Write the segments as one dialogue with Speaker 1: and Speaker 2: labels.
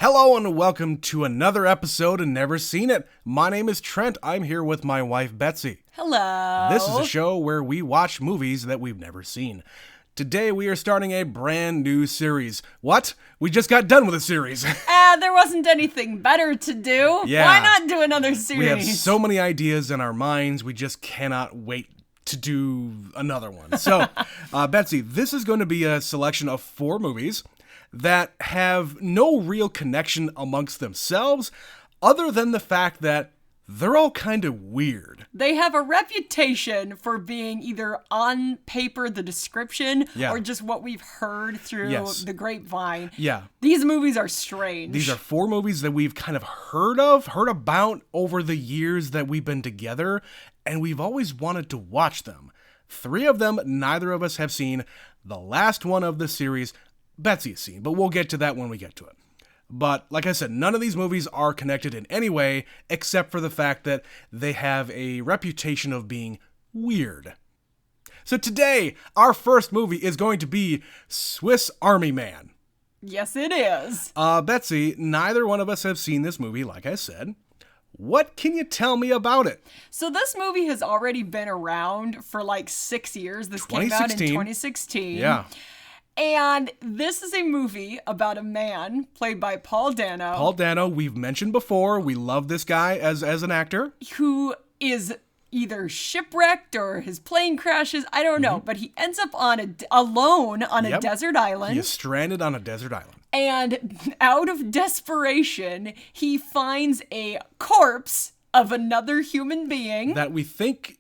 Speaker 1: Hello and welcome to another episode of Never Seen It. My name is Trent. I'm here with my wife, Betsy.
Speaker 2: Hello.
Speaker 1: This is a show where we watch movies that we've never seen. Today we are starting a brand new series. What? We just got done with a series.
Speaker 2: There wasn't anything better to do.
Speaker 1: Yeah.
Speaker 2: Why not do another series?
Speaker 1: We have so many ideas in our minds, we just cannot wait to do another one. So, Betsy, this is going to be a selection of 4 movies that have no real connection amongst themselves other than the fact that they're all kind of weird.
Speaker 2: They have a reputation for being either on paper, the description,
Speaker 1: Yeah.
Speaker 2: or just what we've heard through
Speaker 1: Yes.
Speaker 2: the grapevine.
Speaker 1: Yeah.
Speaker 2: These movies are strange.
Speaker 1: These are 4 movies that we've kind of heard about over the years that we've been together, and we've always wanted to watch them. 3 of them, neither of us have seen. The last one of the series, Betsy has seen, but we'll get to that when we get to it. But like I said, none of these movies are connected in any way, except for the fact that they have a reputation of being weird. So today, our first movie is going to be Swiss Army Man.
Speaker 2: Yes, it is.
Speaker 1: Betsy, neither one of us have seen this movie, like I said. What can you tell me about it?
Speaker 2: So this movie has already been around for like 6 years. This came out in 2016.
Speaker 1: Yeah.
Speaker 2: And this is a movie about a man played by Paul Dano.
Speaker 1: Paul Dano, we've mentioned before. We love this guy as an actor.
Speaker 2: Who is either shipwrecked or his plane crashes. I don't know. But he ends up alone on a desert island.
Speaker 1: He is stranded on a desert island.
Speaker 2: And out of desperation, he finds a corpse of another human being.
Speaker 1: That we think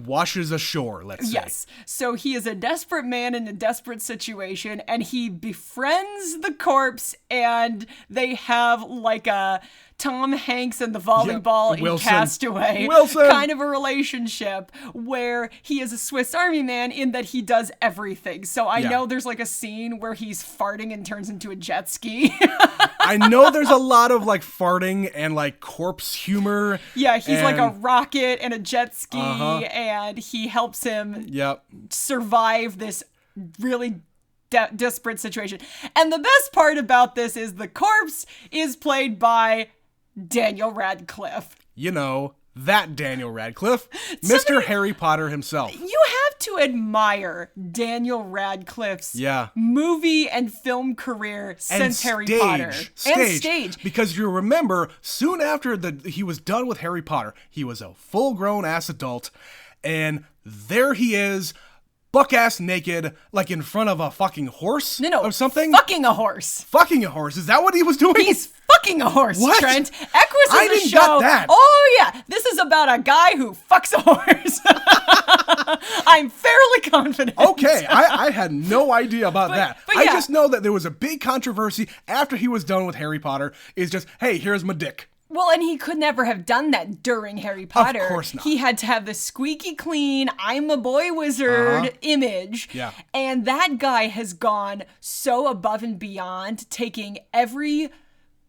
Speaker 1: washes ashore, let's say.
Speaker 2: Yes. So he is a desperate man in a desperate situation, and he befriends the corpse, and they have like a Tom Hanks and the volleyball in Castaway kind of a relationship where he is a Swiss Army man in that he does everything. So I know there's like a scene where he's farting and turns into a jet ski.
Speaker 1: I know there's a lot of farting and corpse humor.
Speaker 2: Yeah, he's like a rocket and a jet ski, and he helps him survive this really desperate situation. And the best part about this is the corpse is played by Daniel Radcliffe.
Speaker 1: You know, that Daniel Radcliffe, Mr. Harry Potter himself.
Speaker 2: You have to admire Daniel Radcliffe's movie and film career since Harry Potter. And stage.
Speaker 1: Because you remember, soon after he was done with Harry Potter, he was a full-grown ass adult, and there he is, buck-ass naked, in front of a fucking horse or something?
Speaker 2: Fucking a horse.
Speaker 1: Fucking a horse? Is that what he was doing?
Speaker 2: He's fucking a horse,
Speaker 1: what?
Speaker 2: Trent. Equus is
Speaker 1: I
Speaker 2: a
Speaker 1: didn't
Speaker 2: show.
Speaker 1: got that.
Speaker 2: Oh, yeah. This is about a guy who fucks a horse. I'm fairly confident.
Speaker 1: Okay, I had no idea about that.
Speaker 2: But
Speaker 1: I just know that there was a big controversy after he was done with Harry Potter. Is just, hey, here's my dick.
Speaker 2: Well, and he could never have done that during Harry Potter.
Speaker 1: Of course not.
Speaker 2: He had to have the squeaky clean, I'm a boy wizard image.
Speaker 1: Yeah.
Speaker 2: And that guy has gone so above and beyond, taking every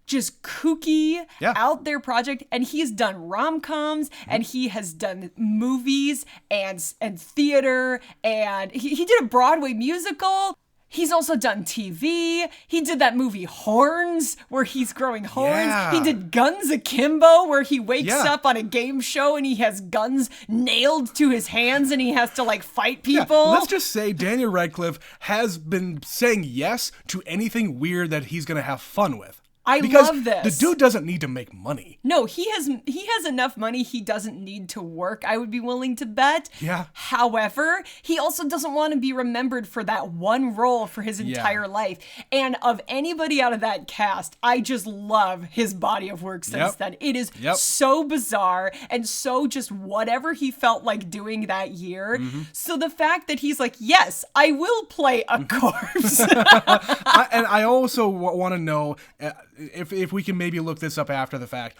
Speaker 2: just kooky out there project, and he's done rom-coms and he has done movies and theater, and he did a Broadway musical. He's also done TV. He did that movie Horns, where he's growing horns.
Speaker 1: Yeah.
Speaker 2: He did Guns Akimbo, where he wakes up on a game show and he has guns nailed to his hands and he has to fight people.
Speaker 1: Yeah. Let's just say Daniel Radcliffe has been saying yes to anything weird that he's going to have fun with.
Speaker 2: I
Speaker 1: because
Speaker 2: love this.
Speaker 1: The dude doesn't need to make money.
Speaker 2: No, he has enough money. He doesn't need to work, I would be willing to bet.
Speaker 1: Yeah.
Speaker 2: However, he also doesn't want to be remembered for that one role for his entire life. And of anybody out of that cast, I just love his body of work since then. It is so bizarre and so just whatever he felt like doing that year. So the fact that he's like, yes, I will play a corpse.
Speaker 1: And I also want to know if we can maybe look this up after the fact.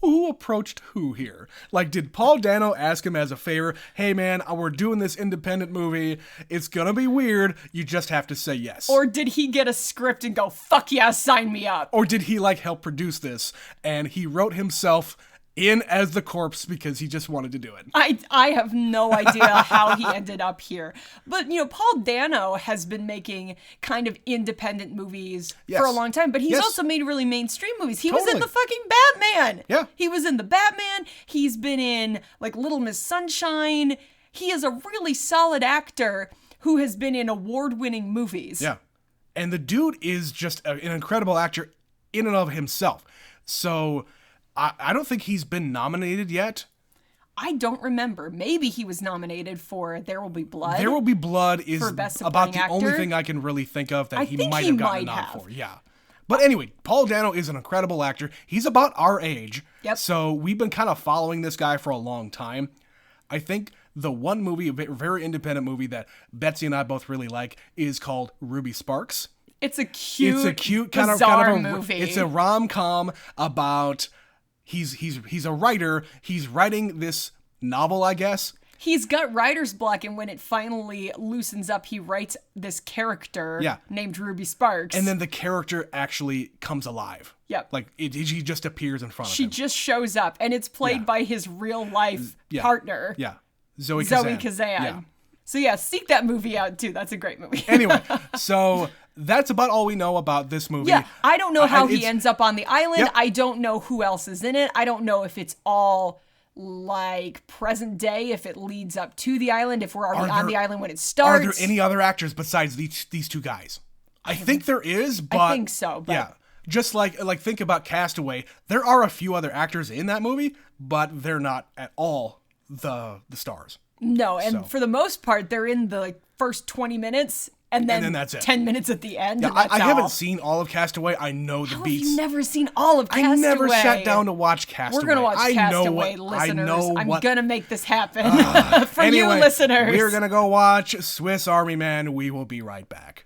Speaker 1: Who approached who here? Did Paul Dano ask him as a favor, hey man, we're doing this independent movie, it's gonna be weird, you just have to say yes?
Speaker 2: Or did he get a script and go, fuck yeah, sign me up?
Speaker 1: Or did he help produce this, and he wrote himself in as the corpse because he just wanted to do it.
Speaker 2: I have no idea how he ended up here. But, Paul Dano has been making kind of independent movies for a long time, but he's also made really mainstream movies. He was in the fucking Batman.
Speaker 1: Yeah.
Speaker 2: He was in the Batman. He's been in, like, Little Miss Sunshine. He is a really solid actor who has been in award-winning movies.
Speaker 1: Yeah. And the dude is just an incredible actor in and of himself. So I don't think he's been nominated yet.
Speaker 2: I don't remember. Maybe he was nominated for There Will Be Blood.
Speaker 1: There Will Be Blood is about the only
Speaker 2: actor.
Speaker 1: thing I can really think of that he might
Speaker 2: he
Speaker 1: have gotten a nod for. Yeah. But anyway, Paul Dano is an incredible actor. He's about our age.
Speaker 2: Yep.
Speaker 1: So we've been kind of following this guy for a long time. I think the one movie, a very independent movie that Betsy and I both really like is called Ruby Sparks.
Speaker 2: It's a cute
Speaker 1: kind of
Speaker 2: a movie.
Speaker 1: It's a rom-com about he's a writer. He's writing this novel, I guess.
Speaker 2: He's got writer's block, and when it finally loosens up, he writes this character named Ruby Sparks.
Speaker 1: And then the character actually comes alive.
Speaker 2: Yep.
Speaker 1: Like, she just appears in front of him.
Speaker 2: She just shows up, and it's played by his real-life partner.
Speaker 1: Yeah. Zoe Kazan.
Speaker 2: Yeah. So yeah, seek that movie out, too. That's a great movie.
Speaker 1: Anyway, so that's about all we know about this movie.
Speaker 2: Yeah, I don't know how he ends up on the island.
Speaker 1: Yep.
Speaker 2: I don't know who else is in it. I don't know if it's all like present day, if it leads up to the island, if we're already on the island when it starts.
Speaker 1: Are there any other actors besides these two guys? I think there is, but
Speaker 2: I think so. But
Speaker 1: yeah, just like think about Castaway. There are a few other actors in that movie, but they're not at all the stars.
Speaker 2: No, and for the most part, they're in the first 20 minutes. And then that's it. 10 minutes at the end.
Speaker 1: Yeah, I haven't seen all of Castaway. I know the beats.
Speaker 2: You've never seen all of Castaway.
Speaker 1: I never sat down to watch Castaway.
Speaker 2: We're going to watch Castaway, listeners. I'm going to make this happen for
Speaker 1: anyway,
Speaker 2: you listeners.
Speaker 1: We're going to go watch Swiss Army Man. We will be right back.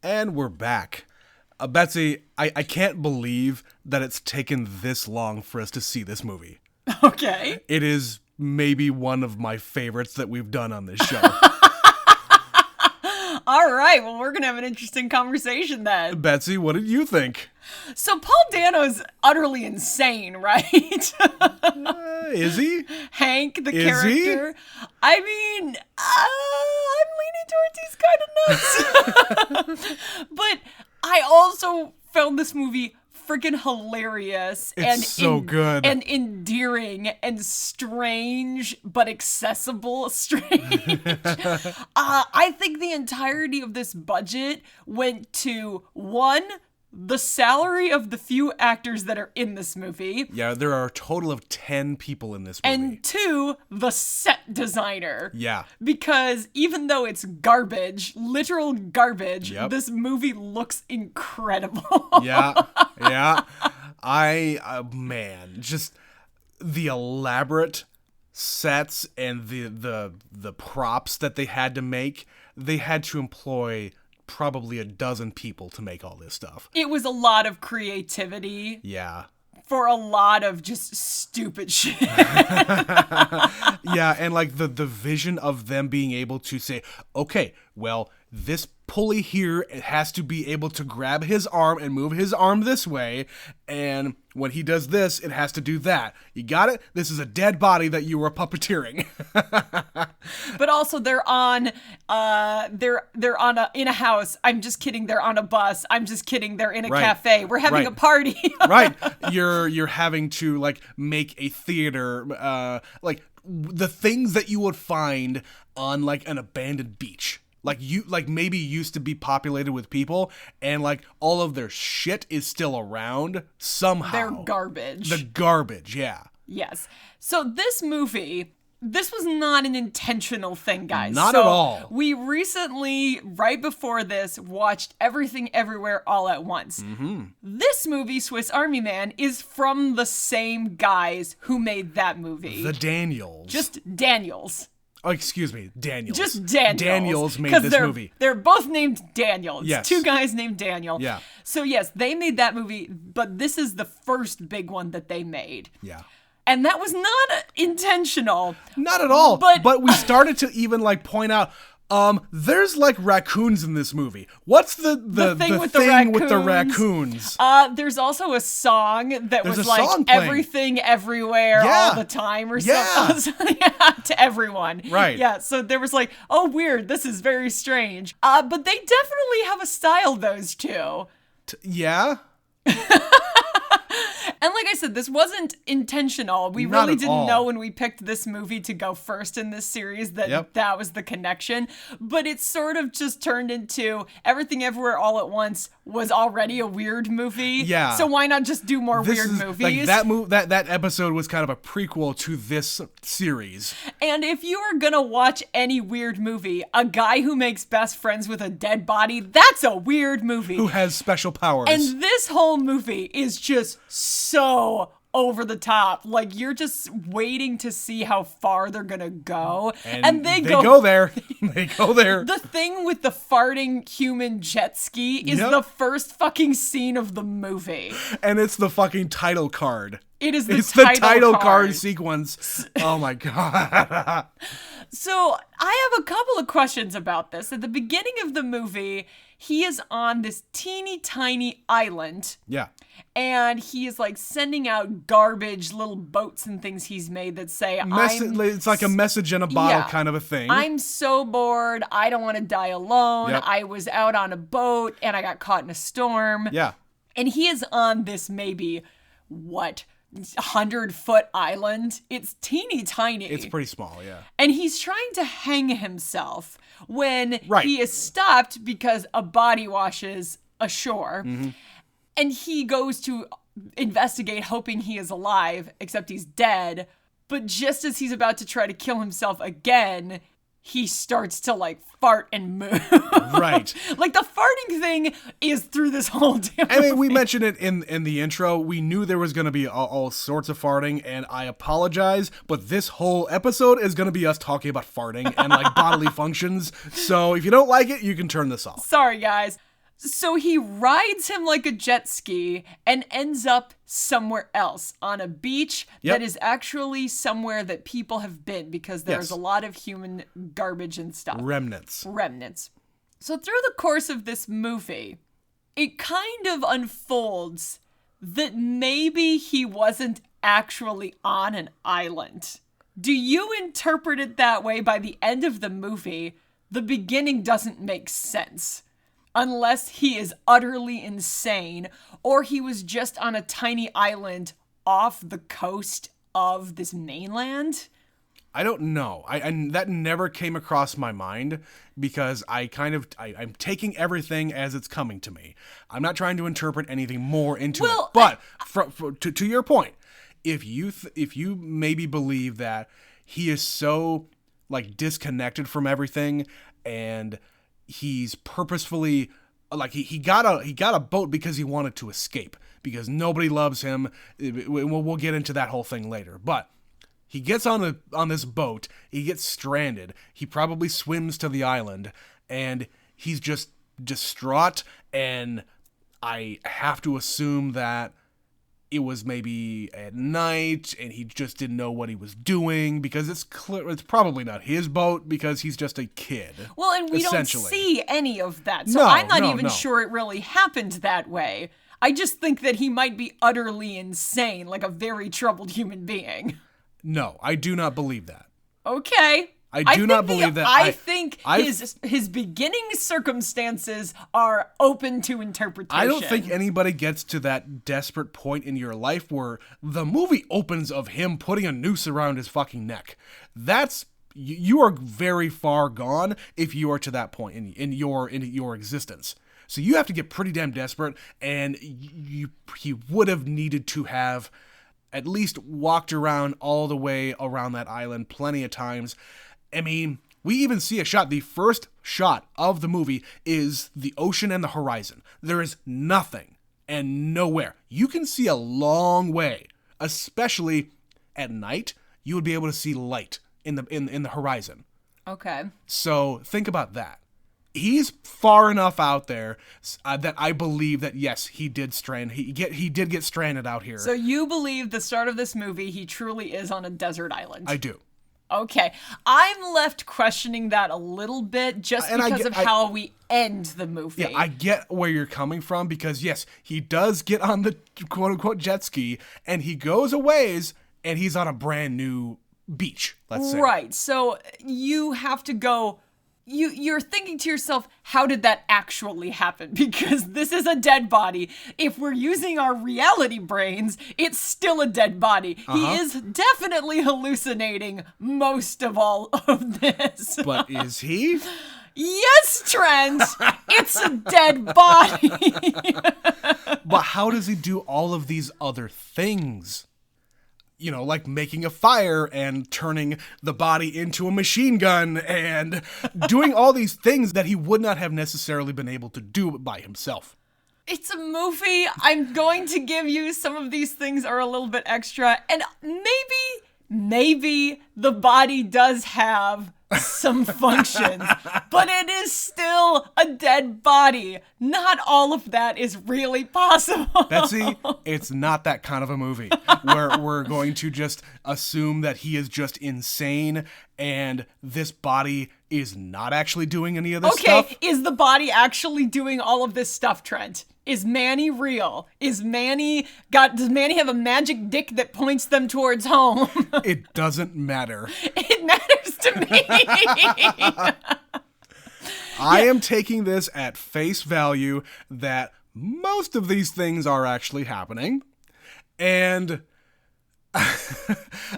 Speaker 1: And we're back. Betsy, I can't believe that it's taken this long for us to see this movie.
Speaker 2: Okay.
Speaker 1: It is maybe one of my favorites that we've done on this show.
Speaker 2: All right, well, we're going to have an interesting conversation then.
Speaker 1: Betsy, what did you think?
Speaker 2: So Paul Dano's utterly insane, right?
Speaker 1: Is he?
Speaker 2: Hank, the
Speaker 1: is
Speaker 2: character.
Speaker 1: He?
Speaker 2: I mean, I'm leaning towards he's kind of nuts. But I also found this movie freaking hilarious.
Speaker 1: It's so good.
Speaker 2: And endearing and strange, but accessible strange. I think the entirety of this budget went to, one, the salary of the few actors that are in this movie.
Speaker 1: Yeah, there are a total of 10 people in this movie.
Speaker 2: And two, the set designer.
Speaker 1: Yeah.
Speaker 2: Because even though it's garbage, literal garbage, this movie looks incredible.
Speaker 1: Yeah. Man, just the elaborate sets and the props that they had to make. They had to employ probably a dozen people to make all this stuff.
Speaker 2: It was a lot of creativity.
Speaker 1: Yeah.
Speaker 2: For a lot of just stupid shit.
Speaker 1: Yeah, and like the vision of them being able to say, okay, well, this pulley here, it has to be able to grab his arm and move his arm this way, and when he does this, it has to do that. You got it? This is a dead body that you were puppeteering.
Speaker 2: But also they're in a house. I'm just kidding, they're on a bus. I'm just kidding, they're in a cafe. We're having a party.
Speaker 1: Right. You're having to like make a theater like the things that you would find on like an abandoned beach. Like maybe used to be populated with people, and like all of their shit is still around somehow.
Speaker 2: They're garbage.
Speaker 1: The garbage, yeah.
Speaker 2: Yes. So this movie this was not an intentional thing, guys.
Speaker 1: Not at all.
Speaker 2: We recently, right before this, watched Everything Everywhere All at Once.
Speaker 1: Mm-hmm.
Speaker 2: This movie, Swiss Army Man, is from the same guys who made that movie.
Speaker 1: The Daniels.
Speaker 2: Just Daniels.
Speaker 1: Oh, excuse me, Daniels.
Speaker 2: Just Daniels.
Speaker 1: Daniels made this movie.
Speaker 2: They're both named Daniel. It's
Speaker 1: Yes.
Speaker 2: two guys named Daniel.
Speaker 1: Yeah.
Speaker 2: So yes, they made that movie, but this is the first big one that they made.
Speaker 1: Yeah.
Speaker 2: And that was not intentional.
Speaker 1: Not at all.
Speaker 2: But
Speaker 1: we started to even like point out, there's like raccoons in this movie. What's the thing with the raccoons?
Speaker 2: There's also a song that
Speaker 1: There's
Speaker 2: was
Speaker 1: a
Speaker 2: like
Speaker 1: song playing.
Speaker 2: Everything Everywhere
Speaker 1: Yeah.
Speaker 2: All the Time or
Speaker 1: Yeah.
Speaker 2: something. Yeah, to everyone.
Speaker 1: Right.
Speaker 2: Yeah, so there was like, oh, weird, this is very strange. But they definitely have a style, those two.
Speaker 1: Yeah.
Speaker 2: And like I said, this wasn't intentional. We
Speaker 1: Not
Speaker 2: really
Speaker 1: at
Speaker 2: didn't
Speaker 1: all.
Speaker 2: know when we picked this movie to go first in this series that that was the connection. But it sort of just turned into Everything Everywhere All at Once was already a weird movie.
Speaker 1: Yeah.
Speaker 2: So why not just do more weird movies?
Speaker 1: Like that episode was kind of a prequel to this series.
Speaker 2: And if you are gonna watch any weird movie, a guy who makes best friends with a dead body, that's a weird movie.
Speaker 1: Who has special powers.
Speaker 2: And this whole movie is just so over the top. Like, you're just waiting to see how far they're gonna go. And they
Speaker 1: go there. They go there.
Speaker 2: The thing with the farting human jet ski is the first fucking scene of the movie.
Speaker 1: And it's the fucking title card.
Speaker 2: It's
Speaker 1: the title card sequence. Oh my god.
Speaker 2: So I have a couple of questions about this. At the beginning of the movie, he is on this teeny tiny island.
Speaker 1: Yeah.
Speaker 2: And he is like sending out garbage, little boats and things he's made that say,
Speaker 1: it's like a message in a bottle kind of a thing.
Speaker 2: I'm so bored. I don't want to die alone.
Speaker 1: Yep.
Speaker 2: I was out on a boat and I got caught in a storm.
Speaker 1: Yeah.
Speaker 2: And he is on this maybe, 100-foot island. It's teeny tiny.
Speaker 1: It's pretty small, yeah.
Speaker 2: And he's trying to hang himself when
Speaker 1: Right.
Speaker 2: he is stopped because a body washes ashore.
Speaker 1: Mm-hmm.
Speaker 2: And he goes to investigate, hoping he is alive, except he's dead. But just as he's about to try to kill himself again, he starts to like fart and move.
Speaker 1: Right.
Speaker 2: Like the farting thing is through this whole damn
Speaker 1: I mean, we
Speaker 2: movie.
Speaker 1: mentioned it in the intro. We knew there was going to be all sorts of farting, and I apologize, but this whole episode is going to be us talking about farting and like bodily functions. So if you don't like it, you can turn this off.
Speaker 2: Sorry, guys. So he rides him like a jet ski and ends up somewhere else on a beach that is actually somewhere that people have been because there's a lot of human garbage and stuff.
Speaker 1: Remnants.
Speaker 2: So through the course of this movie, it kind of unfolds that maybe he wasn't actually on an island. Do you interpret it that way? By the end of the movie, the beginning doesn't make sense. Unless he is utterly insane, or he was just on a tiny island off the coast of this mainland.
Speaker 1: I don't know. I that never came across my mind because I'm taking everything as it's coming to me. I'm not trying to interpret anything more into it. But to your point, if you maybe believe that he is so like disconnected from everything and he's purposefully like he got a boat because he wanted to escape because nobody loves him. We'll get into that whole thing later, but he gets on this boat. He gets stranded. He probably swims to the island, and he's just distraught. And I have to assume that it was maybe at night and he just didn't know what he was doing because it's probably not his boat because he's just a kid.
Speaker 2: Well, and we don't see any of that. So
Speaker 1: No,
Speaker 2: I'm not
Speaker 1: no,
Speaker 2: even
Speaker 1: no.
Speaker 2: sure it really happened that way. I just think that he might be utterly insane, like a very troubled human being.
Speaker 1: No, I do not believe that.
Speaker 2: Okay.
Speaker 1: I do not believe that.
Speaker 2: I think his beginning circumstances are open to interpretation.
Speaker 1: I don't think anybody gets to that desperate point in your life where the movie opens of him putting a noose around his fucking neck. You are very far gone if you are to that point in your existence. So you have to get pretty damn desperate, and he would have needed to have at least walked around all the way around that island plenty of times. I mean, we even see a shot. The first shot of the movie is the ocean and the horizon. There is nothing and nowhere. You can see a long way, especially at night. You would be able to see light in the horizon.
Speaker 2: Okay.
Speaker 1: So think about that. He's far enough out there that I believe that, yes, he did get stranded out here.
Speaker 2: So you believe the start of this movie, he truly is on a desert island?
Speaker 1: I do.
Speaker 2: Okay. I'm left questioning that a little bit just because of how we end the movie.
Speaker 1: Yeah, I get where you're coming from because, yes, he does get on the quote-unquote jet ski and he goes a ways and he's on a brand new beach, let's say.
Speaker 2: Right. So you have to go... You're thinking to yourself, how did that actually happen? Because this is a dead body. If we're using our reality brains, it's still a dead body. He is definitely hallucinating most of all of this.
Speaker 1: But is he?
Speaker 2: Yes, Trent! It's a dead body!
Speaker 1: But how does he do all of these other things? You know, like making a fire and turning the body into a machine gun and doing all these things that he would not have necessarily been able to do by himself.
Speaker 2: It's a movie. I'm going to give you some of these things are a little bit extra. And maybe the body does have some functions, but it is still a dead body. Not all of that is really possible.
Speaker 1: Betsy, it's not that kind of a movie where we're going to just assume that he is just insane and this body is not actually doing any of this stuff.
Speaker 2: Okay, is the body actually doing all of this stuff, Trent? Is Manny real? Does Manny have a magic dick that points them towards home?
Speaker 1: It doesn't matter.
Speaker 2: It matters to me.
Speaker 1: I am taking this at face value that most of these things are actually happening. And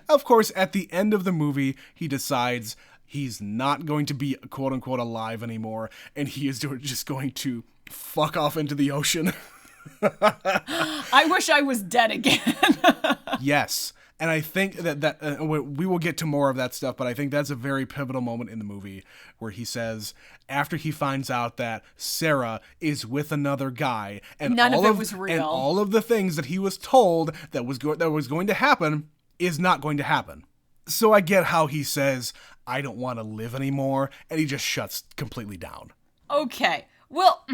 Speaker 1: of course, at the end of the movie, he decides he's not going to be quote unquote alive anymore. And he is just going to fuck off into the ocean.
Speaker 2: I wish I was dead again.
Speaker 1: Yes. And I think that we will get to more of that stuff, but I think that's a very pivotal moment in the movie where he says, after he finds out that Sarah is with another guy, and
Speaker 2: none of it was real,
Speaker 1: and all of the things that he was told that was going to happen is not going to happen. So I get how he says, I don't want to live anymore, and he just shuts completely down.
Speaker 2: Okay, well...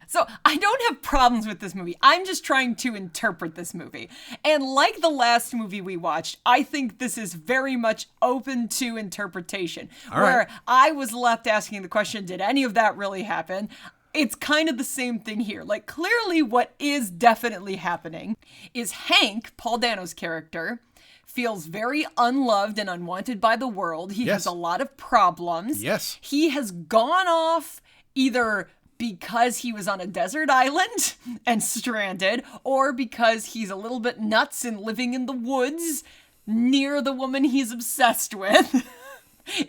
Speaker 2: So I don't have problems with this movie. I'm just trying to interpret this movie. And like the last movie we watched, I think this is very much open to interpretation.
Speaker 1: All
Speaker 2: where
Speaker 1: right.
Speaker 2: I was left asking the question, did any of that really happen? It's kind of the same thing here. Like, clearly what is definitely happening is Hank, Paul Dano's character, feels very unloved and unwanted by the world. He has a lot of problems.
Speaker 1: Yes.
Speaker 2: He has gone off either because he was on a desert island and stranded, or because he's a little bit nuts and living in the woods near the woman he's obsessed with.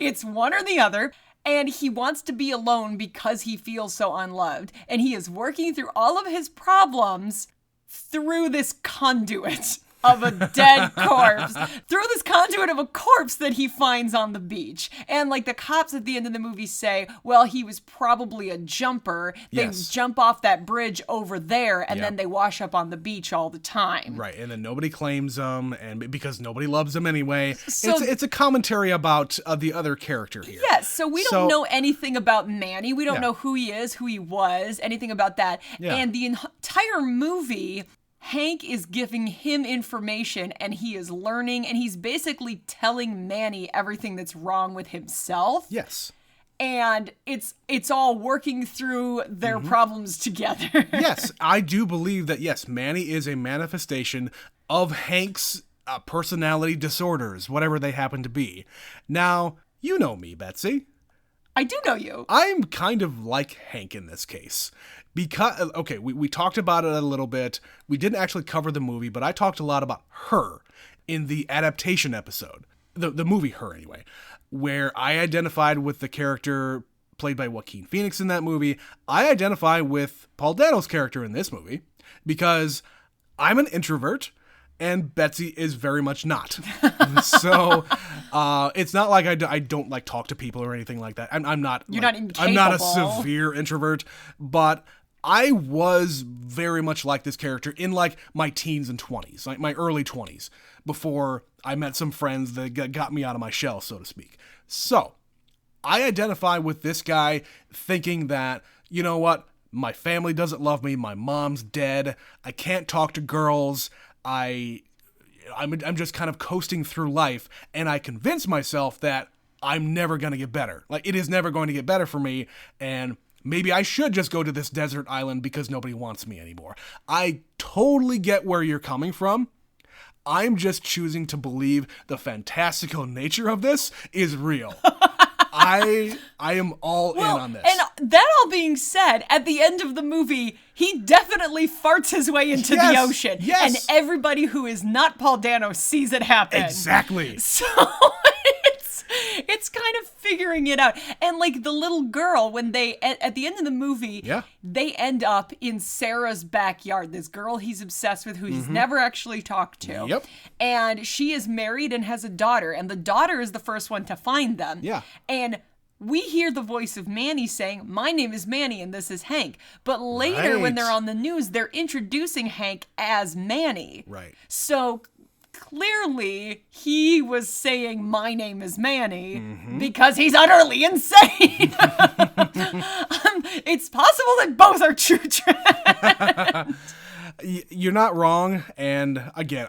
Speaker 2: It's one or the other. And he wants to be alone because he feels so unloved. And he is working through all of his problems through this conduit of a dead corpse, through this conduit of a corpse that he finds on the beach. And like the cops at the end of the movie say, well, he was probably a jumper. They jump off that bridge over there and then they wash up on the beach all the time.
Speaker 1: Right, and then nobody claims him, and because nobody loves him anyway.
Speaker 2: So,
Speaker 1: it's a commentary about the other character here.
Speaker 2: Yes, so we don't know anything about Manny. We don't know who he is, who he was, anything about that.
Speaker 1: Yeah.
Speaker 2: And the entire movie, Hank is giving him information and he is learning and he's basically telling Manny everything that's wrong with himself.
Speaker 1: Yes.
Speaker 2: And it's all working through their problems together.
Speaker 1: Yes, I do believe that, yes, Manny is a manifestation of Hank's personality disorders, whatever they happen to be. Now, you know me, Betsy.
Speaker 2: I do know you.
Speaker 1: I'm kind of like Hank in this case. Because, okay, we talked about it a little bit. We didn't actually cover the movie, but I talked a lot about Her in the adaptation episode. The movie Her, anyway, where I identified with the character played by Joaquin Phoenix in that movie. I identify with Paul Dano's character in this movie because I'm an introvert. and Betsy is very much not. So it's not like I don't like talk to people or anything like that. I'm not.
Speaker 2: You're not incapable.
Speaker 1: I'm not a severe introvert, but I was very much like this character in like my teens and 20s, like my early 20s, before I met some friends that got me out of my shell, so to speak. So I identify with this guy thinking that, you know what, my family doesn't love me, my mom's dead, I can't talk to girls, I'm just kind of coasting through life, and I convince myself that I'm never going to get better. Like, it is never going to get better for me, and maybe I should just go to this desert island because nobody wants me anymore. I totally get where you're coming from. I'm just choosing to believe the fantastical nature of this is real. I am all in on this.
Speaker 2: And that all being said, at the end of the movie, he definitely farts his way into the ocean.
Speaker 1: Yes.
Speaker 2: And everybody who is not Paul Dano sees it happen.
Speaker 1: Exactly.
Speaker 2: So it's kind of figuring it out. And like the little girl, when they, at the end of the movie, they end up in Sarah's backyard. This girl he's obsessed with who he's never actually talked to.
Speaker 1: Yep.
Speaker 2: And she is married and has a daughter. And the daughter is the first one to find them.
Speaker 1: Yeah.
Speaker 2: And we hear the voice of Manny saying, "My name is Manny and this is Hank." But later when they're on the news, they're introducing Hank as Manny.
Speaker 1: Right.
Speaker 2: So clearly he was saying, "My name is Manny," because he's utterly insane. It's possible that both are true.
Speaker 1: You're not wrong, and again,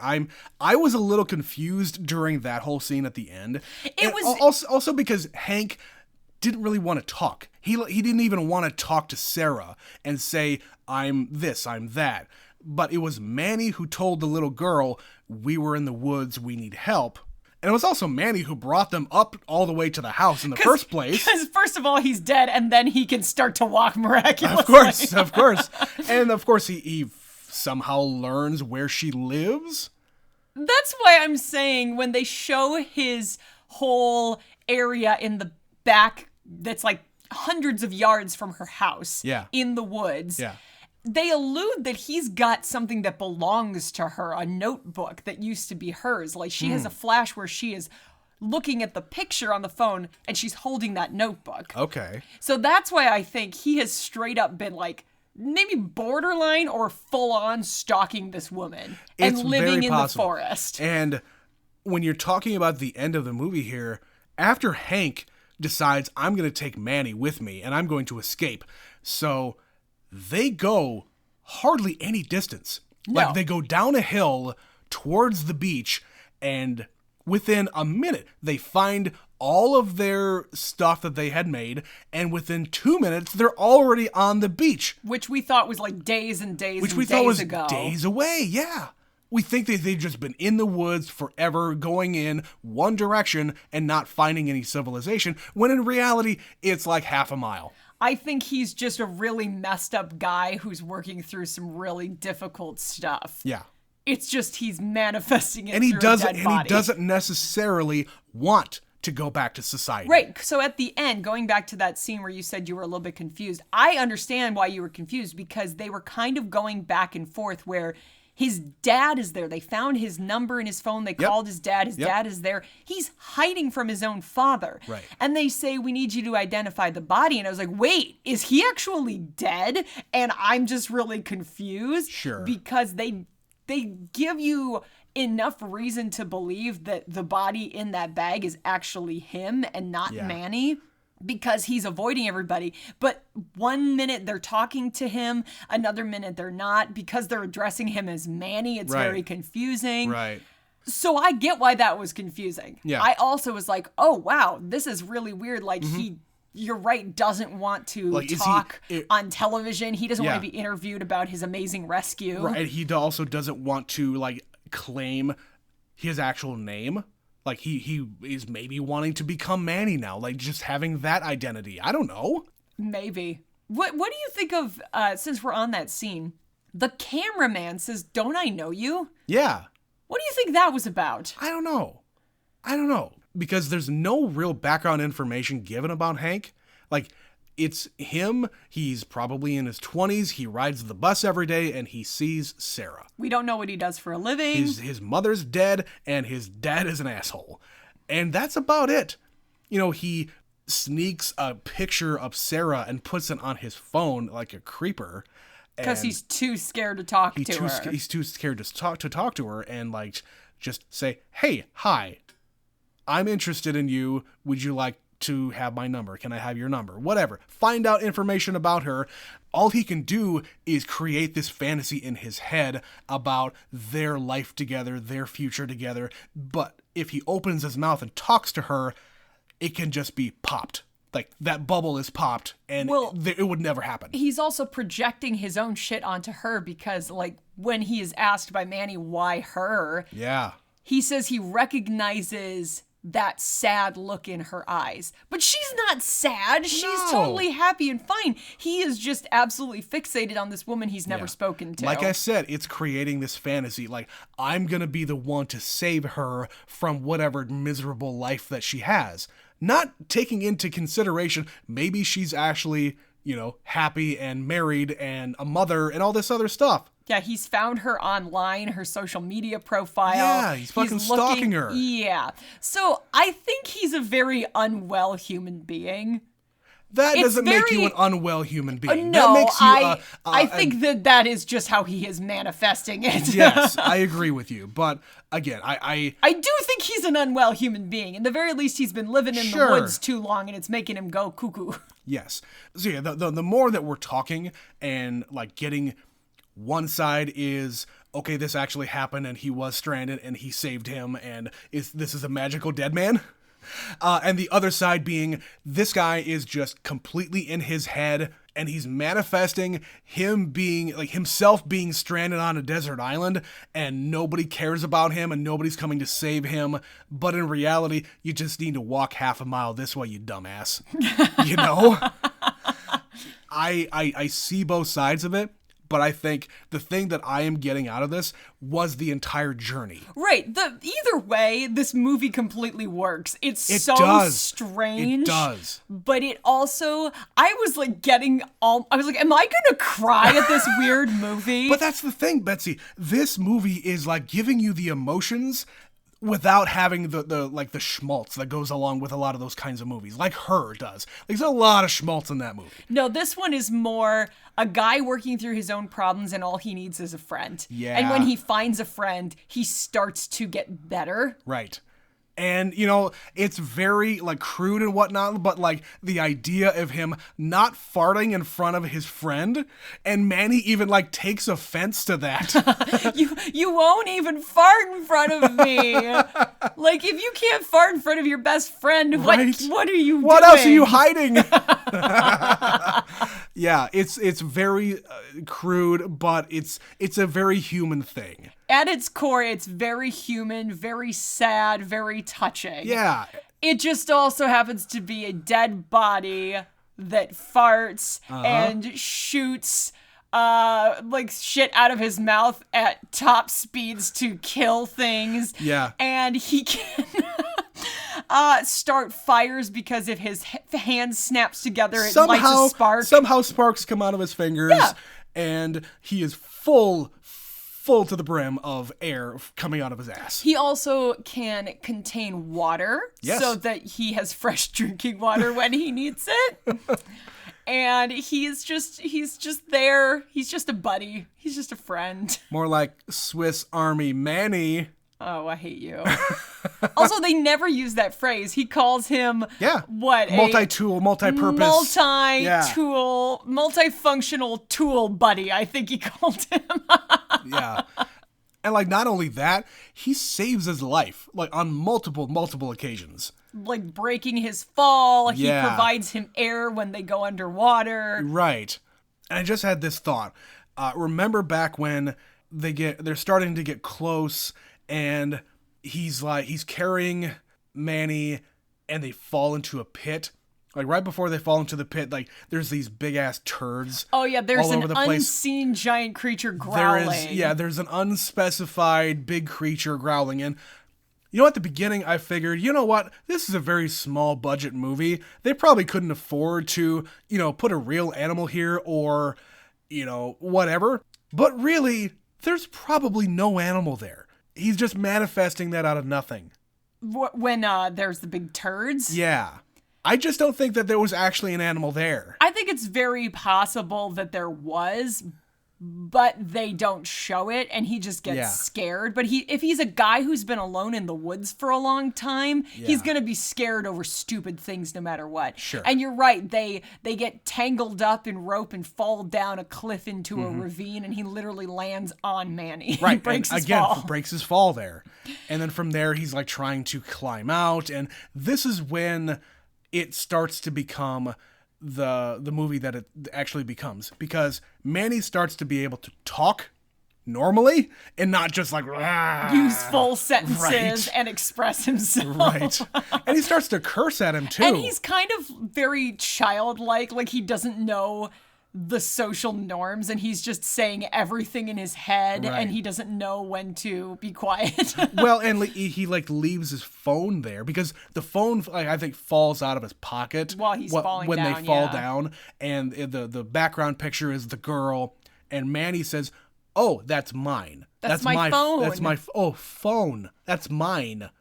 Speaker 1: I was a little confused during that whole scene at the end. It was also because Hank didn't really want to talk. He didn't even want to talk to Sarah and say, "I'm this, I'm that." But it was Manny who told the little girl, "We were in the woods, we need help." And it was also Manny who brought them up all the way to the house in the first place.
Speaker 2: Because first of all, he's dead, and then he can start to walk miraculously.
Speaker 1: Of course. And of course, he somehow learns where she lives.
Speaker 2: That's why I'm saying when they show his whole area in the back that's like hundreds of yards from her house in the woods, they allude that he's got something that belongs to her, a notebook that used to be hers. Like she has a flash where she is looking at the picture on the phone and she's holding that notebook.
Speaker 1: Okay.
Speaker 2: So that's why I think he has straight up been like maybe borderline or full on stalking this woman and living in the forest.
Speaker 1: And when you're talking about the end of the movie here, after Hank decides, "I'm going to take Manny with me and I'm going to escape." So they go hardly any distance.
Speaker 2: No.
Speaker 1: Like they go down a hill towards the beach, and within a minute they find all of their stuff that they had made, and within 2 minutes they're already on the beach.
Speaker 2: Which we thought was like days and days
Speaker 1: Which
Speaker 2: and
Speaker 1: we
Speaker 2: days
Speaker 1: thought was
Speaker 2: ago.
Speaker 1: days away, yeah. We think that they've just been in the woods forever, going in one direction and not finding any civilization, when in reality, it's like half a mile.
Speaker 2: I think he's just a really messed up guy who's working through some really difficult stuff.
Speaker 1: Yeah.
Speaker 2: It's just he's manifesting it
Speaker 1: and he
Speaker 2: through
Speaker 1: doesn't,
Speaker 2: a dead body.
Speaker 1: And he doesn't necessarily want to go back to society.
Speaker 2: Right. So at the end, going back to that scene where you said you were a little bit confused, I understand why you were confused, because they were kind of going back and forth where his dad is there. They found his number in his phone. They called his dad. His dad is there. He's hiding from his own father.
Speaker 1: Right.
Speaker 2: And they say, "We need you to identify the body." And I was like, wait, is he actually dead? And I'm just really confused.
Speaker 1: Sure.
Speaker 2: Because they give you enough reason to believe that the body in that bag is actually him and not Manny, because he's avoiding everybody. But 1 minute they're talking to him, another minute they're not, because they're addressing him as Manny. It's very confusing.
Speaker 1: Right.
Speaker 2: So I get why that was confusing.
Speaker 1: Yeah.
Speaker 2: I also was like, oh, wow, this is really weird. Like you're right, doesn't want to talk on television. He doesn't want to be interviewed about his amazing rescue.
Speaker 1: Right. And he also doesn't want to like claim his actual name. Like, he is maybe wanting to become Manny now, like just having that identity. I don't know.
Speaker 2: Maybe. What do you think of, since we're on that scene, the cameraman says, "Don't I know you?"
Speaker 1: Yeah.
Speaker 2: What do you think that was about?
Speaker 1: I don't know. Because there's no real background information given about Hank. Like, it's him. He's probably in his 20s. He rides the bus every day, and he sees Sarah.
Speaker 2: We don't know what he does for a living.
Speaker 1: His mother's dead, and his dad is an asshole. And that's about it. He sneaks a picture of Sarah and puts it on his phone like a creeper.
Speaker 2: Because he's too scared to talk to her.
Speaker 1: He's too scared to talk to her and just say, hey, hi, I'm interested in you. Would you like to have my number? Can I have your number? Whatever. Find out information about her. All he can do is create this fantasy in his head about their life together, their future together. But if he opens his mouth and talks to her, it can just be popped. Like, that bubble is popped, and it would never happen.
Speaker 2: He's also projecting his own shit onto her because, when he is asked by Manny why her, he says he recognizes that sad look in her eyes. But she's not sad. She's totally happy and fine. He is just absolutely fixated on this woman he's never spoken to.
Speaker 1: Like I said, it's creating this fantasy. I'm going to be the one to save her from whatever miserable life that she has. Not taking into consideration, maybe she's actually, happy and married and a mother and all this other stuff.
Speaker 2: Yeah, he's found her online, her social media profile.
Speaker 1: Yeah, he's fucking stalking her.
Speaker 2: Yeah. So I think he's a very unwell human being.
Speaker 1: That doesn't make you an unwell human being.
Speaker 2: No,
Speaker 1: that makes you
Speaker 2: I think that is just how he is manifesting it.
Speaker 1: Yes, I agree with you. But again, I
Speaker 2: do think he's an unwell human being. In the very least, he's been living in the woods too long, and it's making him go cuckoo.
Speaker 1: Yes. So yeah, the more that we're talking and getting one side is, okay, this actually happened and he was stranded and he saved him and this is a magical dead man. And the other side being, this guy is just completely in his head and he's manifesting himself being stranded on a desert island and nobody cares about him and nobody's coming to save him. But in reality, you just need to walk half a mile this way, you dumbass. I see both sides of it. But I think the thing that I am getting out of this was the entire journey.
Speaker 2: Right. Either way, this movie completely works. It so strange.
Speaker 1: It does.
Speaker 2: But it also, I was am I going to cry at this weird movie?
Speaker 1: But that's the thing, Betsy. This movie is giving you the emotions without having the schmaltz that goes along with a lot of those kinds of movies, like Her does. There's a lot of schmaltz in that movie.
Speaker 2: No, this one is more a guy working through his own problems and all he needs is a friend.
Speaker 1: Yeah.
Speaker 2: And when he finds a friend, he starts to get better.
Speaker 1: Right. And, it's very, crude and whatnot, but, the idea of him not farting in front of his friend, and Manny even, takes offense to that.
Speaker 2: You won't even fart in front of me. If you can't fart in front of your best friend, what are you doing?
Speaker 1: What else are you hiding? Yeah, it's very crude, but it's a very human thing.
Speaker 2: At its core, it's very human, very sad, very touching.
Speaker 1: Yeah.
Speaker 2: It just also happens to be a dead body that farts and shoots shit out of his mouth at top speeds to kill things.
Speaker 1: Yeah.
Speaker 2: And he can start fires because if his hand snaps together, it lights a spark.
Speaker 1: Somehow sparks come out of his fingers, and he is full to the brim of air coming out of his ass.
Speaker 2: He also can contain water so that he has fresh drinking water when he needs it. And he's just there. He's just a buddy. He's just a friend.
Speaker 1: More like Swiss Army Manny.
Speaker 2: Oh, I hate you. Also, they never use that phrase. He calls him
Speaker 1: multi-tool, multi-purpose.
Speaker 2: Multifunctional tool buddy, I think he called him.
Speaker 1: Yeah. And not only that, he saves his life on multiple occasions.
Speaker 2: Breaking his fall, he provides him air when they go underwater.
Speaker 1: Right. And I just had this thought. Remember back when they're starting to get close and he's carrying Manny and they fall into a pit. Right before they fall into the pit, there's these big ass turds.
Speaker 2: Oh yeah, there's
Speaker 1: all over the
Speaker 2: unseen giant creature growling.
Speaker 1: There's an unspecified big creature growling, and At the beginning, I figured, you know what? This is a very small budget movie. They probably couldn't afford to, put a real animal here or, whatever. But really, there's probably no animal there. He's just manifesting that out of nothing.
Speaker 2: When there's the big turds?
Speaker 1: Yeah. I just don't think that there was actually an animal there.
Speaker 2: I think it's very possible that there was, but they don't show it, and he just gets scared. But if he's a guy who's been alone in the woods for a long time, he's gonna be scared over stupid things no matter what.
Speaker 1: Sure.
Speaker 2: And you're right, they get tangled up in rope and fall down a cliff into a ravine, and he literally lands on Manny.
Speaker 1: Right.
Speaker 2: He breaks his fall.
Speaker 1: Breaks his fall there. And then from there, he's like trying to climb out, and this is when it starts to become the movie that it actually becomes, because Manny starts to be able to talk normally and not just like
Speaker 2: use full sentences and express himself.
Speaker 1: Right. And he starts to curse at him too.
Speaker 2: And he's kind of very childlike, like he doesn't know the social norms and he's just saying everything in his head and he doesn't know when to be quiet.
Speaker 1: Well, and he leaves his phone there because the phone I think falls out of his pocket
Speaker 2: while he's falling
Speaker 1: when
Speaker 2: down,
Speaker 1: they fall down, and the background picture is the girl, and Manny says, "Oh, that's mine.
Speaker 2: That's my phone.
Speaker 1: That's my phone. That's mine.